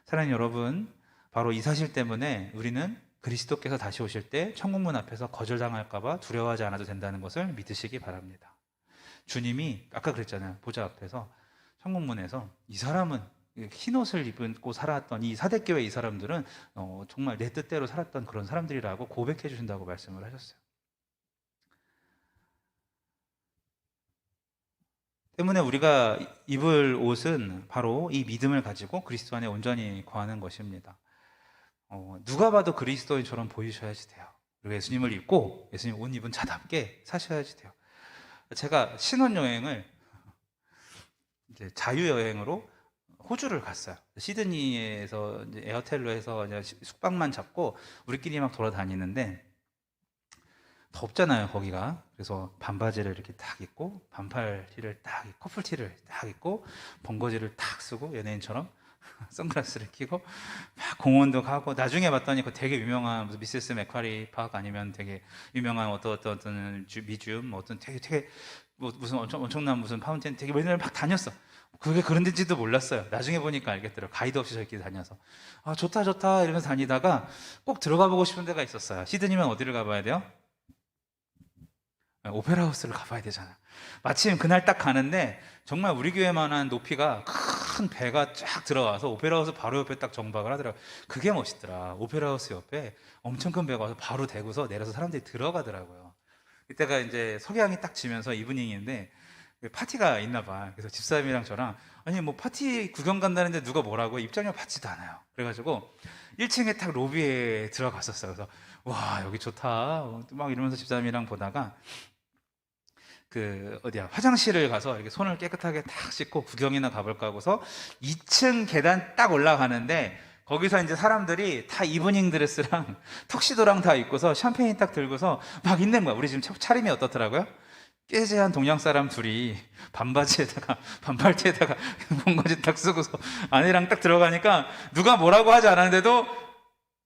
사랑하는 여러분, 바로 이 사실 때문에 우리는 그리스도께서 다시 오실 때 천국문 앞에서 거절당할까 봐 두려워하지 않아도 된다는 것을 믿으시기 바랍니다. 주님이 아까 그랬잖아요. 보좌 앞에서 천국문에서 이 사람은 흰 옷을 입고 살았던 이 사대교회 이 사람들은 정말 내 뜻대로 살았던 그런 사람들이라고 고백해 주신다고 말씀을 하셨어요. 때문에 우리가 입을 옷은 바로 이 믿음을 가지고 그리스도 안에 온전히 거하는 것입니다. 누가 봐도 그리스도인처럼 보이셔야지 돼요. 그리고 예수님을 입고 예수님 옷 입은 자답게 사셔야지 돼요. 제가 신혼여행을 이제 자유여행으로 호주를 갔어요. 시드니에서 이제 에어텔로 해서 이제 숙박만 잡고 우리끼리 막 돌아다니는데 덥잖아요, 거기가. 그래서 반바지를 이렇게 딱 입고 반팔 티를 딱 입고 커플티를 딱 입고 번거지를 딱 쓰고 연예인처럼 선글라스를 끼고 막 공원도 가고 나중에 봤더니 그 되게 유명한 무슨 미세스 맥쿼리 파크 아니면 되게 유명한 어떤 미지움 어떤 되게 뭐 무슨 엄청난 무슨 파운틴 되게 맨날 막 다녔어. 그게 그런 데인지도 몰랐어요. 나중에 보니까 알겠더라고. 가이드 없이 저렇게 다녀서 아 좋다 이러면서 다니다가 꼭 들어가 보고 싶은 데가 있었어요. 시드니면 어디를 가봐야 돼요? 오페라 하우스를 가봐야 되잖아. 마침 그날 딱 가는데 정말 우리 교회만한 높이가 큰 배가 쫙 들어와서 오페라 하우스 바로 옆에 딱 정박을 하더라고. 그게 멋있더라. 오페라 하우스 옆에 엄청 큰 배가 와서 바로 대고서 내려서 사람들이 들어가더라고요. 이때가 이제 석양이 딱 지면서 이브닝인데 파티가 있나 봐. 그래서 집사람이랑 저랑 아니 뭐 파티 구경 간다는데 누가 뭐라고 입장료 받지도 않아요. 그래가지고 1층에 딱 로비에 들어갔었어요. 그래서 와 여기 좋다 막 이러면서 집사람이랑 보다가 그 어디야 화장실을 가서 이렇게 손을 깨끗하게 탁 씻고 구경이나 가볼까 하고서 2층 계단 딱 올라가는데 거기서 이제 사람들이 다 이브닝 드레스랑 턱시도랑 다 입고서 샴페인 딱 들고서 막 있는 거야. 우리 지금 차림이 어떻더라고요? 깨재한 동양 사람 둘이 반바지에다가 반팔티에다가 번거지 딱 쓰고서 아내랑 딱 들어가니까 누가 뭐라고 하지 않았는데도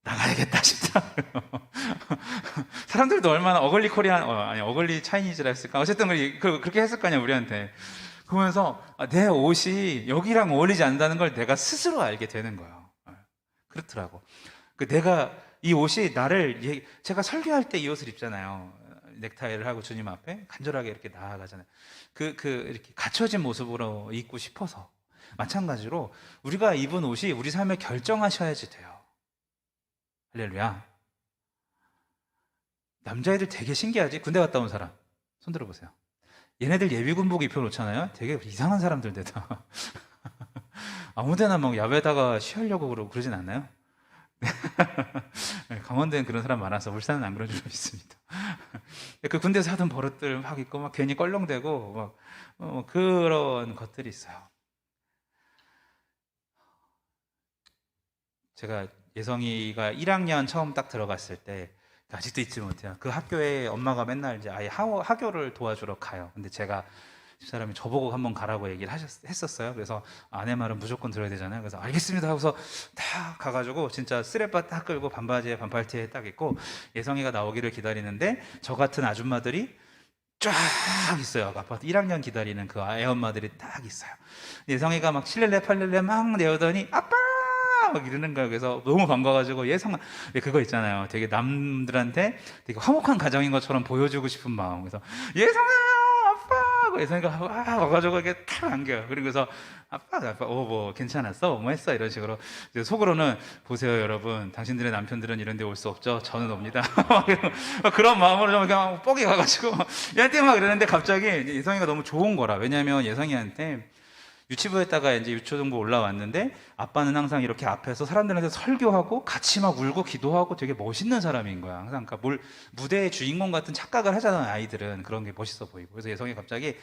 나가야겠다 싶더라고요. 사람들도 얼마나 어글리 코리안 아니 어글리 차이니즈라 했을까. 어쨌든 그렇게 했을 거 아니야 우리한테. 그러면서 내 옷이 여기랑 어울리지 않는다는 걸 내가 스스로 알게 되는 거예요. 그렇더라고. 내가 이 옷이 나를 제가 설교할 때 이 옷을 입잖아요. 넥타이를 하고 주님 앞에 간절하게 이렇게 나아가잖아요. 이렇게 갖춰진 모습으로 입고 싶어서. 마찬가지로 우리가 입은 옷이 우리 삶을 결정하셔야지 돼요. 할렐루야. 남자애들 되게 신기하지? 군대 갔다 온 사람 손 들어보세요. 얘네들 예비군복 입혀놓잖아요. 되게 이상한 사람들 대다. 아무데나 막 야외에다가 쉬하려고 그러진 않나요? 강원도엔 그런 사람 많아서 울산은 안 그런 줄 믿습니다. 그 군대에서 하던 버릇들 막 있고 막 괜히 껄렁대고 막 그런 것들이 있어요. 제가 예성이가 1학년 처음 딱 들어갔을 때 아직도 잊지 못해요. 그 학교에 엄마가 맨날 이제 아예 하교를 도와주러 가요. 근데 제가 집사람이 저보고 한번 가라고 얘기를 했었어요. 그래서 아내 말은 무조건 들어야 되잖아요. 그래서 알겠습니다 하고서 딱 가가지고 진짜 쓰레빠 딱 끌고 반바지에 반팔티에 딱 입고 예성이가 나오기를 기다리는데 저 같은 아줌마들이 쫙 있어요. 아파트 1학년 기다리는 그 애엄마들이 딱 있어요. 예성이가 막 칠렐레 팔렐레 막 내오더니 아빠 막 이러는 거예요. 그래서 너무 반가워가지고 예성아 그거 있잖아요. 되게 남들한테 되게 화목한 가정인 것처럼 보여주고 싶은 마음. 그래서 예성아 아빠 예성이가 와가지고 이렇게 탁 안겨요. 그리고서 아빠 뭐 괜찮았어? 뭐 했어? 이런 식으로 이제 속으로는 보세요 여러분 당신들의 남편들은 이런 데 올 수 없죠. 저는 옵니다. 그런 마음으로 좀 그냥 뻑이 가가지고 얘한테 막 이러는데 갑자기 예성이가 너무 좋은 거라. 왜냐면 예성이한테 유치부에다가 이제 유초등부 올라왔는데 아빠는 항상 이렇게 앞에서 사람들한테 설교하고 같이 막 울고 기도하고 되게 멋있는 사람인 거야. 항상 그러니까 무대의 주인공 같은 착각을 하잖아요. 아이들은 그런 게 멋있어 보이고. 그래서 예성이 갑자기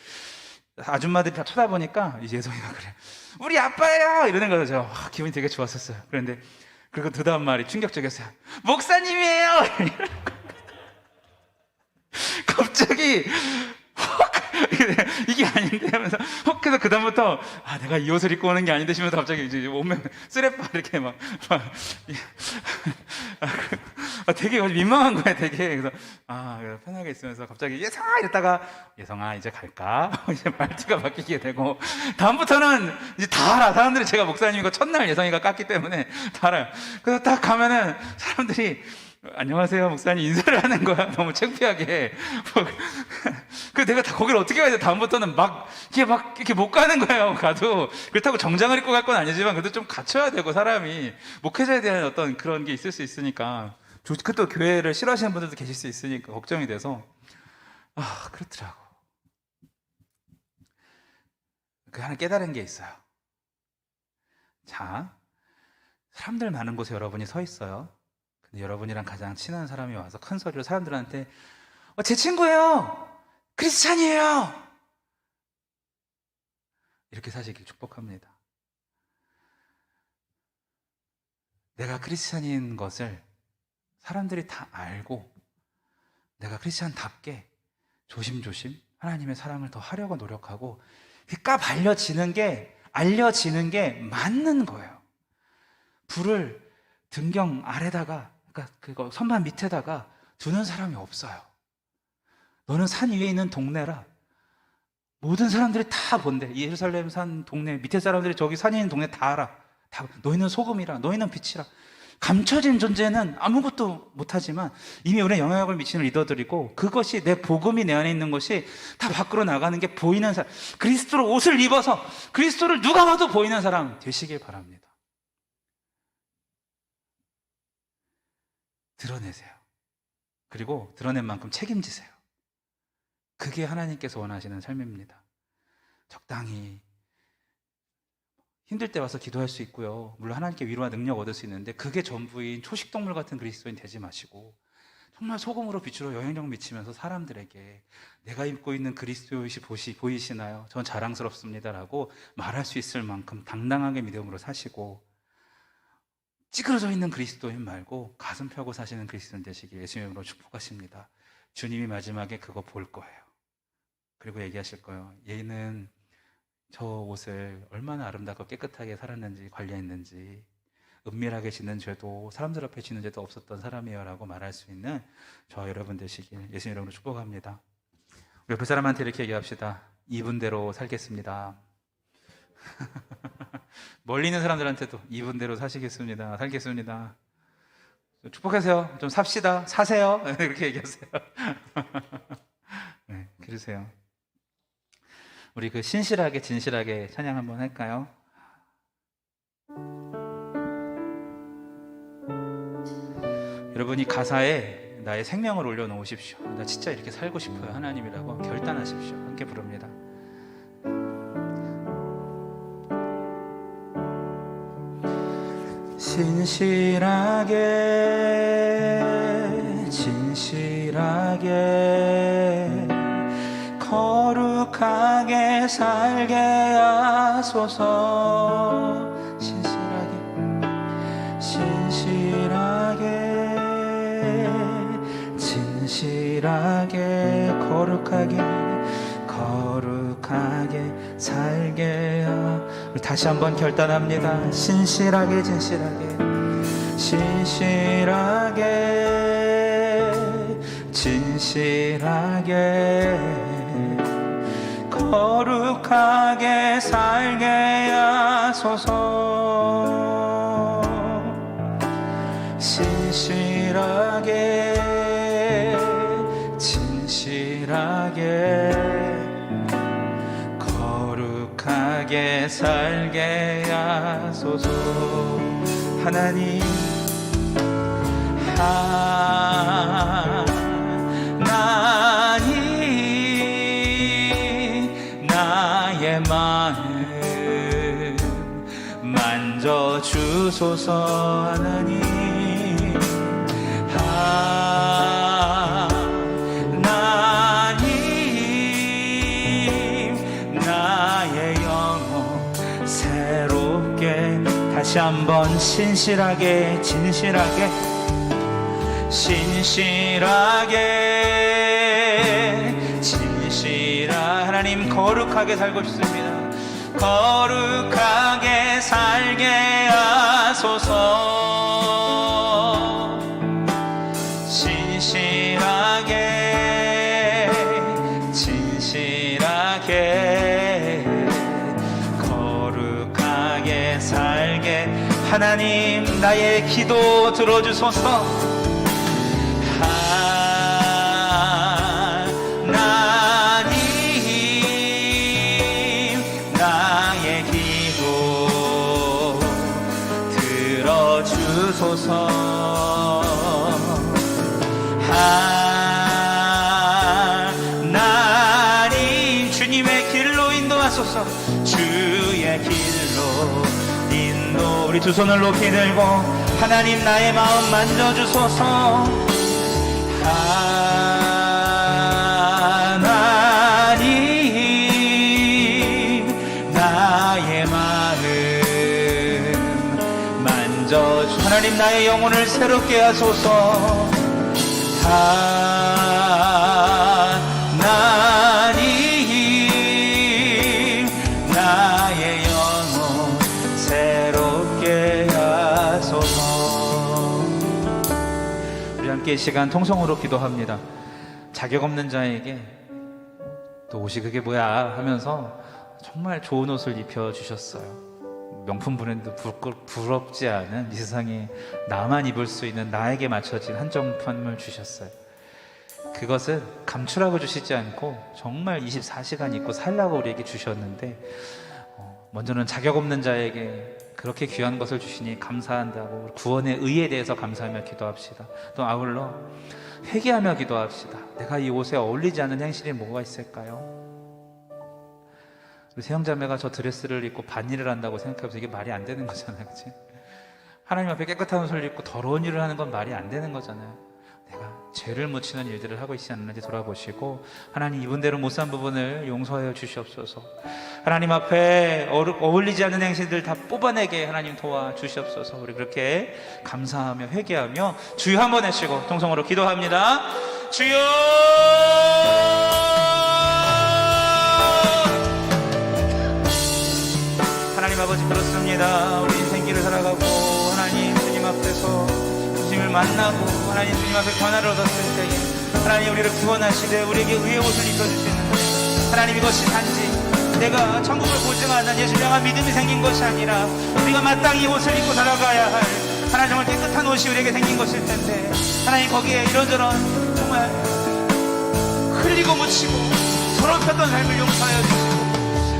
아줌마들이 다 쳐다보니까 이제 예성이가 그래 우리 아빠예요 이러는 거예요. 제가 기분이 되게 좋았었어요. 그런데 그리고 그 다음 말이 충격적이었어요. 목사님이에요. 갑자기 이게 아닌데 하면서 혹 해서 그다음부터 내가 이 옷을 입고 오는 게 아닌데 싶으면서 갑자기 이제 몸에 쓰레빠 이렇게 막 되게 민망한 거야 되게. 그래서 편하게 있으면서 갑자기 예성아 이랬다가 예성아 이제 갈까? 이제 말투가 바뀌게 되고 다음부터는 이제 다 알아. 사람들이 제가 목사님이고 첫날 예성이가 깠기 때문에 다 알아요. 그래서 딱 가면은 사람들이 안녕하세요 목사님 인사를 하는 거야. 너무 창피하게. 그 내가 다 거기를 어떻게 가야 돼? 다음부터는 이렇게 못 가는 거예요. 가도 그렇다고 정장을 입고 갈 건 아니지만 그래도 좀 갖춰야 되고 사람이 목회자에 대한 어떤 그런 게 있을 수 있으니까 또 교회를 싫어하시는 분들도 계실 수 있으니까 걱정이 돼서 그렇더라고. 그 하나 깨달은 게 있어요. 자, 사람들 많은 곳에 여러분이 서 있어요. 근데 여러분이랑 가장 친한 사람이 와서 큰 소리로 사람들한테 제 친구예요, 크리스찬이에요, 이렇게 사시길 축복합니다. 내가 크리스찬인 것을 사람들이 다 알고 내가 크리스찬답게 조심조심 하나님의 사랑을 더 하려고 노력하고 까발려지는 게, 알려지는 게 맞는 거예요. 불을 등경 아래다가, 그러니까 그거 선반 밑에다가 두는 사람이 없어요. 너는 산 위에 있는 동네라 모든 사람들이 다 본대. 예루살렘 산 동네 밑에 사람들이 저기 산에 있는 동네 다 알아. 다 너희는 소금이라, 너희는 빛이라. 감춰진 존재는 아무것도 못하지만 이미 우리의 영향력을 미치는 리더들이고, 그것이 내 복음이 내 안에 있는 것이 다 밖으로 나가는 게 보이는 사람, 그리스도로 옷을 입어서 그리스도를 누가 봐도 보이는 사람 되시길 바랍니다. 드러내세요. 그리고 드러낸 만큼 책임지세요. 그게 하나님께서 원하시는 삶입니다. 적당히 힘들 때 와서 기도할 수 있고요, 물론 하나님께 위로와 능력 얻을 수 있는데 그게 전부인 초식동물 같은 그리스도인 되지 마시고 정말 소금으로 빛으로 영향력 미치면서 사람들에게 내가 입고 있는 그리스도의시 보이시나요? 전 자랑스럽습니다라고 말할 수 있을 만큼 당당하게 믿음으로 사시고, 찌그러져 있는 그리스도인 말고 가슴 펴고 사시는 그리스도인 되시길 예수님으로 축복하십니다. 주님이 마지막에 그거 볼 거예요. 그리고 얘기하실 거예요. 얘는 저 옷을 얼마나 아름답고 깨끗하게 살았는지, 관리했는지, 은밀하게 짓는 죄도 사람들 앞에 짓는 죄도 없었던 사람이에요 라고 말할 수 있는 저와 여러분 되시길 예수님 이름으로 축복합니다. 우리 옆에 사람한테 이렇게 얘기합시다. 이분대로 살겠습니다. 멀리 있는 사람들한테도 이분대로 사시겠습니다, 살겠습니다. 축복하세요. 좀 삽시다, 사세요. 이렇게 얘기하세요. 네, 그러세요. 우리 그 신실하게 진실하게 찬양 한번 할까요? 여러분이 가사에 나의 생명을 올려놓으십시오. 나 진짜 이렇게 살고 싶어요 하나님이라고 결단하십시오. 함께 부릅니다. 신실하게 진실하게 거룩하게 살게 하소서. 신실하게 진실하게 거룩하게 살게 우리 다시 한번 결단합니다. 신실하게 진실하게 거룩하게 살게 하소서. 신실하게 진실하게 거룩하게 살게 하소서. 하나님 나의 마음 만져주소서. 하나님 나의 영혼 새롭게 다시 한번 신실하게 하나님 거룩하게 살고 싶습니다. 거룩하게 살게 하소서. 진실하게 거룩하게 살게. 하나님 나의 기도 들어주소서. 나의 기도 들어주소서. 하나님 주님의 길로 인도하소서. 주의 길로 인도. 우리 두 손을 높이 들고 하나님 나의 마음 만져주소서. 하나님 나의 마음 만져주. 하나님 나의 영혼을 새롭게 하소서. 하나님 나의 영혼 새롭게 하소서. 우리 함께 이 시간 통성으로 기도합니다. 자격 없는 자에게 또 옷이 그게 뭐야 하면서 정말 좋은 옷을 입혀주셨어요. 명품 브랜드 부럽지 않은 이 세상에 나만 입을 수 있는 나에게 맞춰진 한정판을 주셨어요. 그것은 감추라고 주시지 않고 정말 24시간 입고 살라고 우리에게 주셨는데, 먼저는 자격 없는 자에게 그렇게 귀한 것을 주시니 감사한다고 구원의 의에 대해서 감사하며 기도합시다. 또 아울러 회개하며 기도합시다. 내가 이 옷에 어울리지 않는 행실이 뭐가 있을까요? 우리 세형자매가 저 드레스를 입고 반일을 한다고 생각하면서 이게 말이 안 되는 거잖아요, 그치? 하나님 앞에 깨끗한 옷을 입고 더러운 일을 하는 건 말이 안 되는 거잖아요. 내가 죄를 묻히는 일들을 하고 있지 않는지 돌아보시고, 하나님 이분대로 못 산 부분을 용서하여 주시옵소서. 하나님 앞에 어울리지 않는 행실들 다 뽑아내게 하나님 도와주시옵소서. 우리 그렇게 감사하며 회개하며 주여 한번 외치고 통성으로 기도합니다. 주여! 하나님 아버지, 그렇습니다. 우리 인생길을 살아가고 하나님 주님 앞에서 주님을 만나고 하나님 주님 앞에 변화를 얻었을 때에 하나님 우리를 구원하시되 우리에게 의의 옷을 입혀주시는데, 하나님 이것이 단지 내가 천국을 보증하는 예수님의 믿음이 생긴 것이 아니라 우리가 마땅히 이 옷을 입고 살아가야 할 하나님 정말 깨끗한 옷이 우리에게 생긴 것일 텐데, 하나님 거기에 이런저런 정말 흘리고 묻히고 더럽혔던 삶을 용서하여 주시고,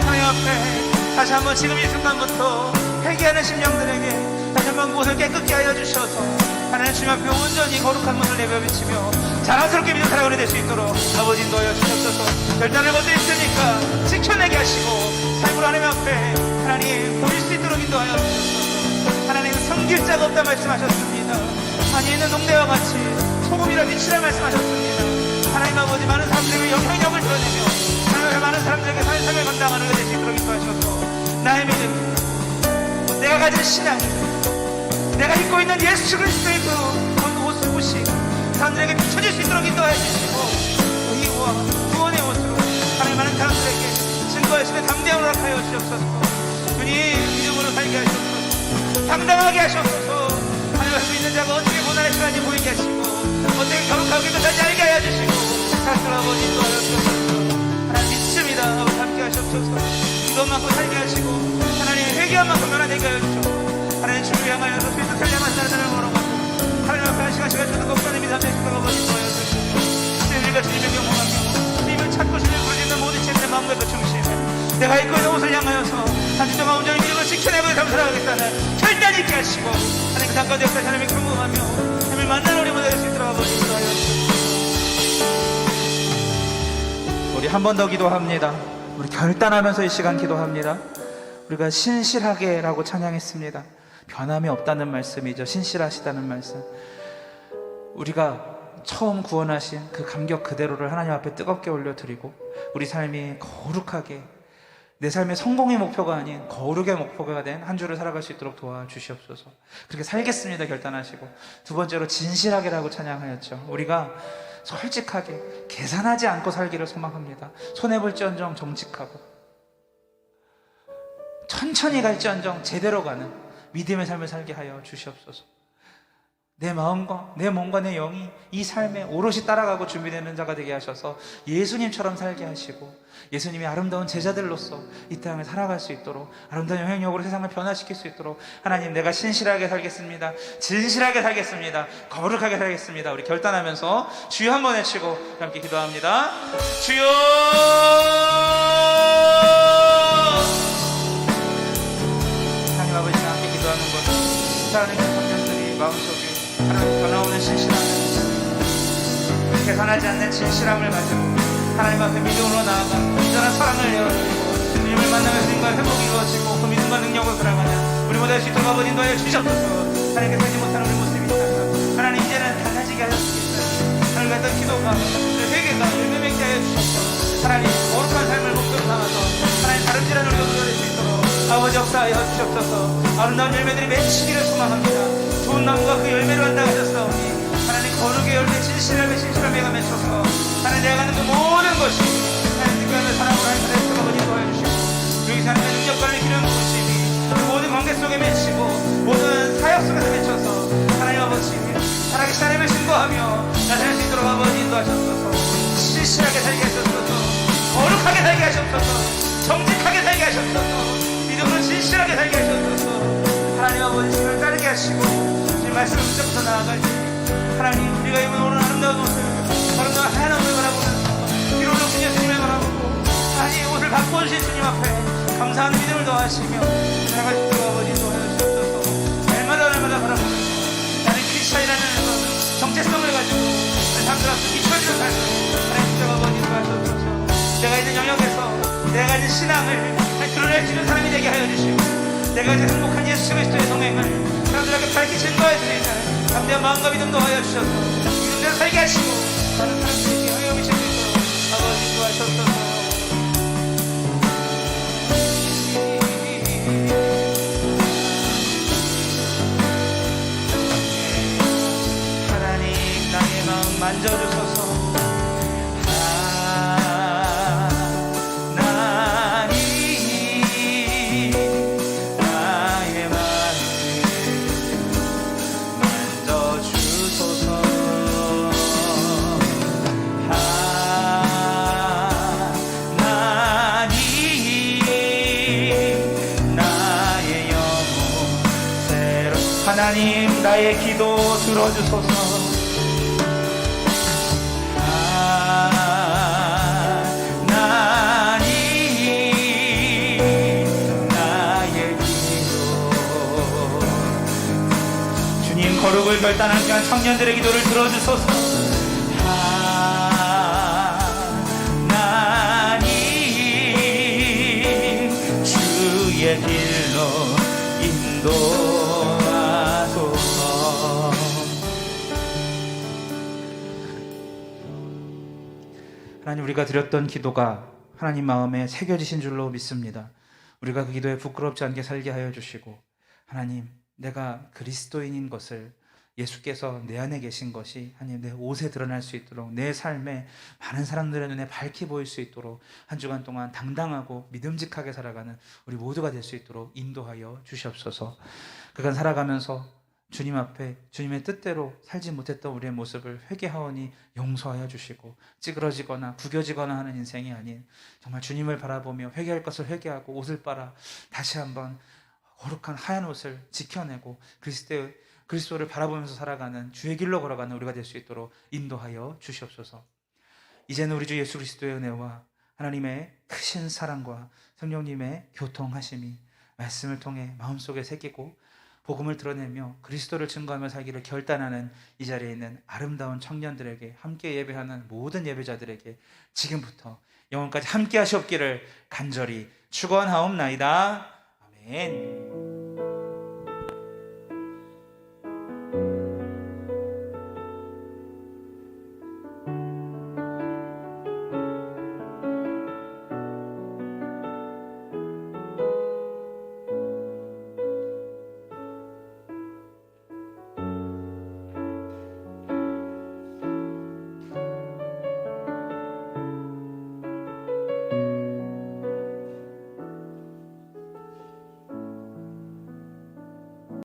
하나님 앞에 다시 한번 지금 이 순간부터 회개하는 심령들에게 다시 한번 그곳을 깨끗게 하여 주셔서 하나님 주님 앞에 온전히 거룩한 문을 내며 비치며 자랑스럽게 믿는 사랑이 될 수 있도록 아버지 인도하여 주셨소서. 결단을 먼저 했으니까 지켜내게 하시고 삶으로 하나님 앞에 하나님 보일 수 있도록 인도하여 주셨소서. 하나님은 섬길 자가 없다 말씀하셨습니다. 안에 있는 동네와 같이 소금이라 빛이라 말씀하셨습니다. 하나님 아버지, 많은 사람들에게 영향력을 드러내며 하나님 많은 사람들에게 삶을 감당하는 것이 될 수 있도록 인도하셔서 나의 믿음, 내가 가진 신앙, 내가 입고 있는 예수 그리스도의 그 옷이 사람들에게 비춰질 수 있도록 인도해 주시고, 의와 구원의 옷으로 하나님 많은 사람들에게 증거하시는 담대함을 허락하여 주옵소서. 주님 믿음으로 살게 하시옵소서. 당당하게 하시옵소서. 하나님 할 수 있는 자가 어떻게 고난의 시간이 보이게 하시고 어떻게 거룩하고 깨끗한지 알게 하여 주시고 사실 아버지 인도하여 주옵소서. 하나님 믿습니다. 아버지 함께 하시옵소서. 기도 만큼 살게 하시고 하나님 회개한 만큼 변화되게 하여 주옵소서. 하나님 주를 향하여서 스피드 살려만 사는 사람을 걸어가고 하나님 앞에 한 시간씩을 주는 것보다 믿음 함께 주다가 아버지 인도하여 주옵소서. 우리가 주님을 경험하며 주님을 찾고 주님을 부르짖는 모든 죄의 마음과 그 중심, 내가 입고 있는 옷을 향하여서 한 주 동안 온전히 믿음을 지켜내고 감사하겠다는 결단이 있게 하시고 하나님 그 잠깐 역사 하나님을 경험하며 하나님을 만나는 우리 모두 될 수 있도록 아버지 인도하여 주옵소서. 우리 한 번 더 기도합니다. 우리 결단하면서 이 시간 기도합니다. 우리가 신실하게라고 찬양했습니다. 변함이 없다는 말씀이죠. 신실하시다는 말씀. 우리가 처음 구원하신 그 감격 그대로를 하나님 앞에 뜨겁게 올려드리고 우리 삶이 거룩하게, 내 삶의 성공의 목표가 아닌 거룩의 목표가 된 한 주를 살아갈 수 있도록 도와주시옵소서. 그렇게 살겠습니다 결단하시고, 두 번째로 진실하게라고 찬양하였죠. 우리가 솔직하게 계산하지 않고 살기를 소망합니다. 손해볼지언정 정직하고 천천히 갈지언정 제대로 가는 믿음의 삶을 살게 하여 주시옵소서. 내 마음과 내 몸과 내 영이 이 삶에 오롯이 따라가고 준비되는 자가 되게 하셔서 예수님처럼 살게 하시고 예수님이 아름다운 제자들로서 이 땅을 살아갈 수 있도록, 아름다운 영향력으로 세상을 변화시킬 수 있도록 하나님, 내가 신실하게 살겠습니다. 진실하게 살겠습니다. 거룩하게 살겠습니다. 우리 결단하면서 주여 한번 외치고 함께 기도합니다. 주여! 하나님 아버지와 함께 기도하는 것은 사랑하는 청년들이 마음속에 하나님 변화오는 신실함, 계산하지 않는 진실함을 가지고 하나님 앞에 믿음으로 나아가 온전한 사랑을 내어드리고 주님을 만나며 주님과 회복이 이루어지고 그 믿음과 능력을 살아가는 우리 모두 할 수 있도록 아버지 인도하여 주시옵소서. 하나님께 살지 못하는 우리 모습이 있다면 하나님 이제는 달라지게 하셨습니다. 하나님 같은 기도가 회개가 열매 맺게 하여 주셔서 하나님 거룩한 삶을 목표로 삼아서 하나님 다름질한 우리가 누려낼 수 있도록 아버지 역사하여 주셨소서. 아름다운 열매들이 맺히기를 소망합니다. 좋은 나무가 그 열매를 한다고 하셨사오니 하나님 거룩의 열매 진실함의 맺혀서 하나님 내가 갖는 그 모든 것이 하나님 특별한 사랑으로 하나님 그리스도가 버니 도와주시고 여기서 하나님의 능력과를 기르는 부심이 모든 관계 속에 맺히고 모든 사역 속에서 맺혀서 하나님 아버지 살아계신 하나님을 신고하며 나타날 수 있도록 아버지 인도하셨소서. 신실하게 살게 하셨소서. 거룩하게 살게 하셨소서. 정직하게 살게 하셨소서. 믿음으로 진실하게 살게 하셨소서. 하나님 아버지 주님을 따르게 하시고 주님 말씀을 붙잡고서 나아갈 때 하나님 우리가 입은 오늘 아름다운 옷을 아름다운 하얀 옷을 바라보면서 비로소 주 예수님을 바라보고 하나님 옷을 바꿔주신 주님 앞에 감사하는 믿음을 더하시며 나아갈 수 있도록 아버지 인도하여 주옵소서. 날마다 바라보면서 나는 크리스찬이라는 정체성을 가지고 사람들 앞에 비춰지는 삶을 하나님 진짜 아버지 인도하셔서 내가 있는 영역에서 내가 가진 신앙을 드러낼 수 있는 사람이 되게 하여 주시고 내가 가진 행복한 예수 그리스도의 성행을 사람들에게 밝히 증거해 드리는 담대한 마음과 믿음도 하여 주셔서 믿음대로 살게 하시고 다른 사람들에게 영향을 미칠 수 있도록 아버지 인도하셨소서. 하나님 나의 마음 만져주소서. 하나님 나의 기도 들어주소서. 하나님 나의 기도 주님 거룩을 결단한 귀한 청년들의 기도를 들어주소서. 하나님 주의 길로 인도 하나님 우리가 드렸던 기도가 하나님 마음에 새겨지신 줄로 믿습니다. 우리가 그 기도에 부끄럽지 않게 살게 하여 주시고 하나님 내가 그리스도인인 것을 예수께서 내 안에 계신 것이 하나님 내 옷에 드러날 수 있도록 내 삶에 많은 사람들의 눈에 밝게 보일 수 있도록 한 주간 동안 당당하고 믿음직하게 살아가는 우리 모두가 될 수 있도록 인도하여 주시옵소서. 그간 살아가면서 주님 앞에 주님의 뜻대로 살지 못했던 우리의 모습을 회개하오니 용서하여 주시고 찌그러지거나 구겨지거나 하는 인생이 아닌 정말 주님을 바라보며 회개할 것을 회개하고 옷을 빨아 다시 한번 거룩한 하얀 옷을 지켜내고 그리스도를 바라보면서 살아가는 주의 길로 걸어가는 우리가 될 수 있도록 인도하여 주시옵소서. 이제는 우리 주 예수 그리스도의 은혜와 하나님의 크신 사랑과 성령님의 교통하심이 말씀을 통해 마음속에 새기고 복음을 드러내며 그리스도를 증거하며 살기를 결단하는 이 자리에 있는 아름다운 청년들에게 함께 예배하는 모든 예배자들에게 지금부터 영원까지 함께 하시옵기를 간절히 축원하옵나이다. 아멘.